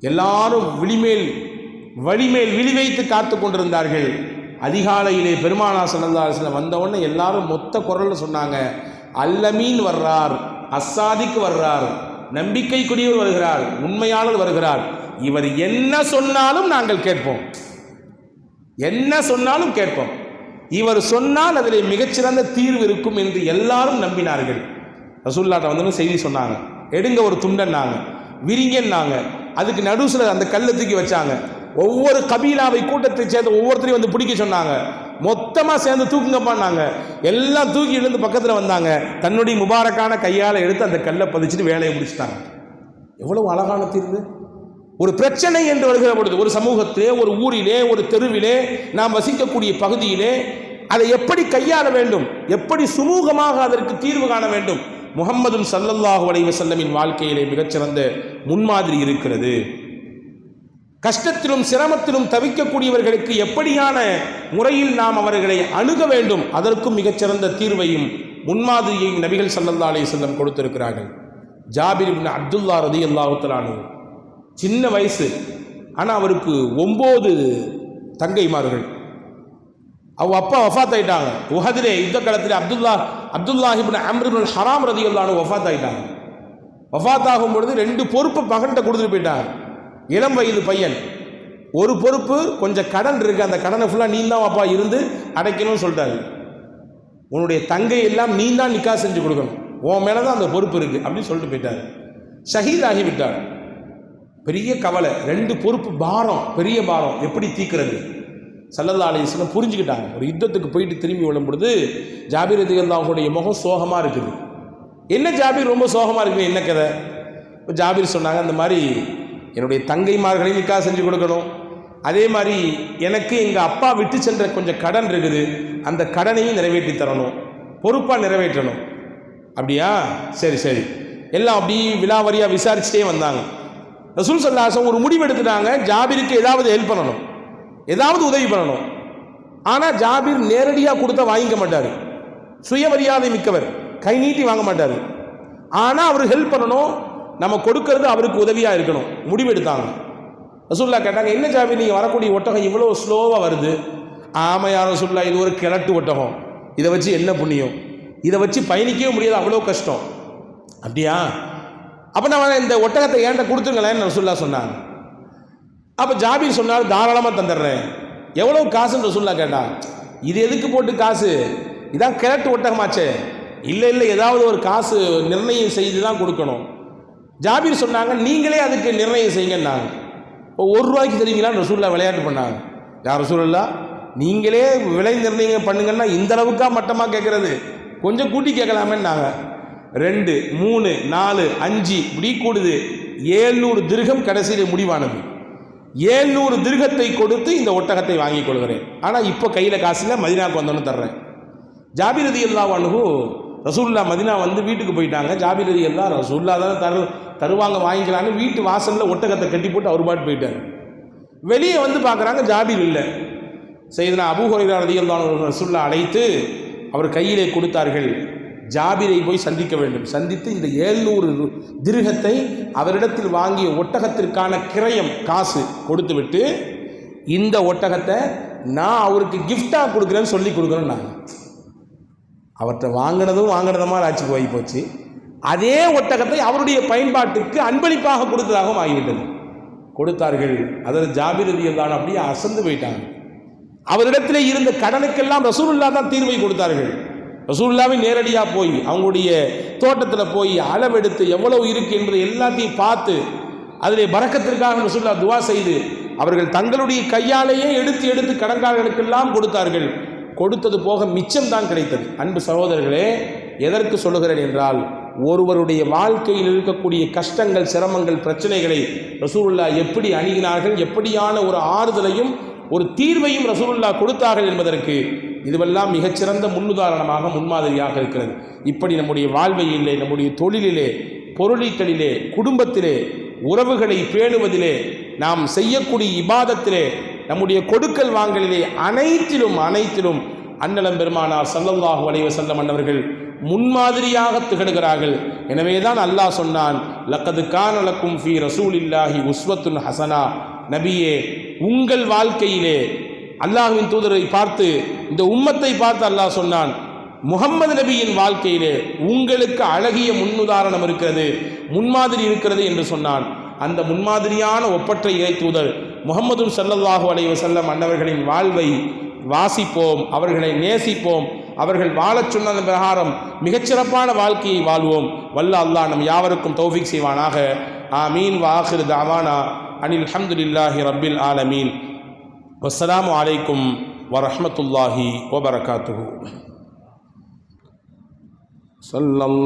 [SPEAKER 1] எல்லாரும் வழிமேல் விழி வைத்து காத்து கொண்டிருந்தார்கள். அதிகாலையிலே பெருமானார் ஸல்லல்லாஹு அலைஹி வஸல்லம் வந்தவுடனே எல்லாரும் மொத்த குரலில் சொன்னாங்க, அல்லமீன் வர்றார், அஸ்ஸாதிக் வர்றார், நம்பிக்கைக்குரியவர் வருகிறார், உண்மையாளர் வருகிறார், இவர் என்ன சொன்னாலும் நாங்கள் கேட்போம், இவர் சொன்னால் அதில் மிகச்சிறந்த தீர்வு இருக்கும் என்று எல்லாரும் நம்பினார்கள். ரசூலுல்லாஹ் வந்து செய்தி சொன்னாங்க, எடுங்க ஒரு துண்டன்னாங்க, விரிங்கன்னாங்க, அதுக்கு நடுசுல அந்த கல்லை தூக்கி வச்சாங்க. ஒவ்வொரு கபீலாவை கூட்டத்தை சேர்ந்த ஒவ்வொருத்தரையும் வந்து பிடிக்க சொன்னாங்க. மொத்தமாக சேர்ந்து தூக்குங்கப்பான்னாங்க. எல்லாம் தூக்கி எழுந்து பக்கத்தில் வந்தாங்க. தன்னுடைய முபாரக்கான கையால் எடுத்து அந்த கல்லை பதிச்சுட்டு வேலையை முடிச்சுட்டாங்க. எவ்வளவு அழகான தீர்வு! ஒரு பிரச்சனை என்று வருகிற பொழுது, ஒரு சமூகத்திலே, ஒரு ஊரிலே, ஒரு தெருவிலே, நாம் வசிக்கக்கூடிய பகுதியிலே அதை எப்படி கையாள வேண்டும், எப்படி சுமூகமாக அதற்கு தீர்வு காண வேண்டும், முஹம்மது ஸல்லல்லாஹு அலைஹி வஸல்லமின் வாழ்க்கையிலே மிகச்சிறந்த முன்மாதிரி இருக்கிறது. கஷ்டத்திலும் சிரமத்திலும் தவிக்கக்கூடியவர்களுக்கு எப்படியான முறையில் நாம் அவர்களை அணுக வேண்டும், அதற்கும் மிகச்சிறந்த தீர்வையும் முன்மாதிரியையும் நபிகள் ஸல்லல்லாஹு அலைஹி வஸல்லம் கொடுத்திருக்கிறார்கள். ஜாபிர் இப்னு அப்துல்லா ரலியல்லாஹு தஆலா அன்ஹு சின்ன வயசு, ஆனால் அவருக்கு 9 தங்கைமார்கள். அவங்க அப்பா வஃபாத் ஆயிட்டாங்க. உஹதிலே யுத்த காலத்தில் அப்துல்லாஹ் இப்னு அம்ர் இப்னு ஹராம் ரலியல்லாஹு அன்ஹு வஃபாத் ஆயிட்டாங்க. வஃபாத் ஆகும் பொழுது 2 பொறுப்பு மகன்கிட்ட கொடுத்துட்டு போயிட்டாங்க. இளம் வயது பையன். ஒரு பொறுப்பு, கொஞ்சம் கடன் இருக்கு, அந்த கடனை ஃபுல்லாக நீ தான் அப்பா இருந்து அடைக்கணும்னு சொல்லிட்டாரு. உன்னுடைய தங்கை எல்லாம் நீ தான் நிக்கா செஞ்சு கொடுக்கணும், உன் மேலே தான் அந்த பொறுப்பு இருக்கு அப்படின்னு சொல்லிட்டு போயிட்டார். ஷஹீத் ஆகிவிட்டார். பெரிய கவலை, 2 பொறுப்பு பாரம், பெரிய பாரம், எப்படி தீர்க்கிறது? ஸல்லல்லாஹு அலைஹி வஸல்லம் புரிஞ்சுக்கிட்டாங்க. ஒரு யுத்தத்துக்கு போயிட்டு திரும்பி விடும் பொழுது ஜாபீர் ரலியல்லாஹுடைய முகம் சோகமாக இருக்குது. என்ன ஜாபீர் ரொம்ப சோகமாக இருக்குது, என்ன கதை? இப்போ ஜாபீர் சொன்னாங்க, அந்த மாதிரி என்னுடைய தங்கைமார்களையும் நிக்கா செஞ்சு கொடுக்கணும், அதே மாதிரி எனக்கு எங்கள் அப்பா விட்டு சென்ற கொஞ்சம் கடன் இருக்குது, அந்த கடனையும் நிறைவேற்றி தரணும், பொறுப்பாக நிறைவேற்றணும். அப்படியா, சரி சரி, எல்லாம் அப்படி விலாவரியாக விசாரிச்சுட்டே வந்தாங்க. ரசூல் ஸல்லல்லாஹு அலைஹி வஸல்லம் ஒரு முடிவு எடுத்துட்டாங்க, ஜாபீருக்கு ஏதாவது ஹெல்ப் பண்ணணும், ஏதாவது உதவி பண்ணணும். ஆனால் ஜாபீர் நேரடியாக கொடுத்தா வாங்கிக்க மாட்டார், சுயமரியாதை மிக்கவர், கை நீட்டி வாங்க மாட்டார். ஆனால் அவர் ஹெல்ப் பண்ணணும், நம்ம கொடுக்கறது அவருக்கு உதவியாக இருக்கணும். முடிவெடுத்தாங்க. ரசூலுல்லாஹ் கேட்டாங்க, என்ன ஜாபீர் நீங்கள் வரக்கூடிய ஒட்டகம் இவ்வளோ ஸ்லோவாக வருது? ஆமாம் யா ரசூலுல்லாஹ், இது ஒரு கிழட்டு ஒட்டகம், இதை வச்சு என்ன புண்ணியம், இதை வச்சு பயணிக்கவே முடியாது, அவ்வளோ கஷ்டம். அப்படியா, அப்போ நான் இந்த ஒட்டகத்தை ஏன்ட்ட கொடுத்துருங்களேன்னு ரசூலுல்லாஹ் சொன்னாங்க. அப்போ ஜாபீர் சொன்னார், தாராளமாக தந்துடுறேன். எவ்வளோ காசுன்னு ரசூலுல்லாஹ் கேட்டான். இது எதுக்கு போட்டு காசு, இதான் கிழட்டு ஒட்டகமாச்சே. இல்லை இல்லை, ஏதாவது ஒரு காசு நிர்ணயம் செய்து தான் கொடுக்கணும். ஜாபீர் சொன்னாங்க, நீங்களே அதுக்கு நிர்ணயம் செய்யுங்கன்னாங்க. இப்போ 1 ரூபாய்க்கு தெரியுங்களான்னு ரசூலுல்லாஹ் விளையாட்டு பண்ணாங்க. யார் ரசூலுல்லாஹ், நீங்களே விலை நிர்ணயம் பண்ணுங்கன்னா இந்த அளவுக்கா மட்டமாக கேட்குறது, கொஞ்சம் கூட்டி கேட்கலாமேன்னாங்க. 2, 3, 4, 5 இப்படி கூடுது. 700 திர்ஹம் கடைசியில் முடிவானது. 700 திர்ஹத்தை கொடுத்து இந்த ஒட்டகத்தை வாங்கி கொள்கிறேன், ஆனால் இப்போ கையில் காசில் மதீனாவுக்கு வந்தோன்னு தர்றேன். ஜாபீர் ரலியல்லாஹு அன்ஹு ரசூலுல்லாஹ் மதீனா வந்து வீட்டுக்கு போயிட்டாங்க. ஜாபீர் ரலியல்லாஹு ரசூலுல்லாஹ் தானே தருவாங்க வாங்கிக்கலான்னு வீட்டு வாசலில் ஒட்டகத்தை கட்டி போட்டு அவர் பாட்டு போயிட்டார். வெளியே வந்து பார்க்குறாங்க, ஜாபீர் இல்லை. சையதுனா அபூ ஹுரைரா ரலியல்லாஹு அன்ஹு ரசூலுல்லாஹ் அழைத்து அவர் கையிலே கொடுத்தார்கள். ஜாபீரை போய் சந்திக்க வேண்டும். சந்தித்து இந்த 700 திர்ஹத்தை அவரிடத்தில் வாங்கிய ஒட்டகத்திற்கான கிரயம் காசு கொடுத்துவிட்டு, இந்த ஒட்டகத்தை நான் அவருக்கு கிஃப்டாக கொடுக்குறேன்னு சொல்லி கொடுக்குறேன்னு நாங்கள் அவர்கிட்ட வாங்கினதுமா ஆட்சி போய் போச்சு. அதே ஒட்டகத்தை அவருடைய பயன்பாட்டுக்கு அன்பளிப்பாக கொடுத்ததாகவும் ஆகிவிட்டது. கொடுத்தார்கள். அதில் ஜாபீர் ரலியல்லாஹு அப்படியே அசந்து போயிட்டாங்க. அவரிடத்தில் இருந்த கடனுக்கெல்லாம் ரசூலுல்லாஹ் தான் தீர்வை கொடுத்தார்கள். ரசூலுல்லாஹ்வை நேரடியாக போய் அவங்களுடைய தோட்டத்தில் போய் அளவெடுத்து எவ்வளவு இருக்குது என்பதை எல்லாத்தையும் பார்த்து அதிலே பரக்கத்திற்காக ரசூலுல்லாஹ் துவா செய்து அவர்கள் தங்களுடைய கையாலேயே எடுத்து கடன்காரர்களுக்கெல்லாம் கொடுத்தார்கள். கொடுத்தது போக மிச்சம் தான் கிடைத்தது. அன்பு சகோதரர்களே, எதற்கு சொல்லுகிறேன் என்றால், ஒருவருடைய வாழ்க்கையில் இருக்கக்கூடிய கஷ்டங்கள், சிரமங்கள், பிரச்சனைகளை ரசூலுல்லாஹ் எப்படி அணுகினார்கள், எப்படியான ஒரு ஆறுதலையும் ஒரு தீர்வையும் ரசூலுல்லாஹ் கொடுத்தார்கள் என்பதற்கு இதுவெல்லாம் மிகச்சிறந்த முன்னுதாரணமாக, முன்மாதிரியாக இருக்கிறது. இப்படி நம்முடைய வாழ்வையிலே, நம்முடைய தொழிலிலே, பொருளீட்டலிலே, குடும்பத்திலே, உறவுகளை பேணுவதிலே, நாம் செய்யக்கூடிய இபாதத்திலே, நம்முடைய கொடுக்கல் வாங்கலிலே, அனைத்திலும் அன்னலம் பெருமானார் ஸல்லல்லாஹு அலைஹி வஸல்லம் அன்னவர்கள் முன்மாதிரியாக திகழ்கிறார்கள். எனவேதான் அல்லாஹ் சொன்னான், லக்கது கான லக்கும் ஃபீ ரசூலில்லாஹி உஸ்வத்துன் ஹஸனா. நபியே, உங்கள் வாழ்க்கையிலே அல்லாஹ்வின் தூதரை பார்த்து, இந்த உம்மத்தை பார்த்து அல்லாஹ் சொன்னான், முஹம்மது நபியின் வாழ்க்கையிலே உங்களுக்கு அழகிய முன்னுதாரணம் இருக்கிறது, முன்மாதிரி இருக்கிறது என்று சொன்னான். அந்த முன்மாதிரியான ஒப்பற்ற இறை தூதர் முஹம்மது ஸல்லல்லாஹு அலைஹி வஸல்லம் அன்னவர்களின் வாழ்வை வாசிப்போம், அவர்களை நேசிப்போம், அவர்கள் வாழச் சொன்ன பிரகாரம் மிகச்சிறப்பான வாழ்க்கையை வாழ்வோம். வல்ல அல்லாஹ் நம் யாவருக்கும் தௌஃபீக் செய்வானாக. ஆமீன். வ ஆகிரு தஅவானா அனில் ஹம்துலில்லாஹி ரப்பில் ஆலமீன். வஸ்ஸலாமு அலைக்கும் வரஹ்மத்துல்லாஹி வபரகாத்துஹு. ஸல்லல்லாஹு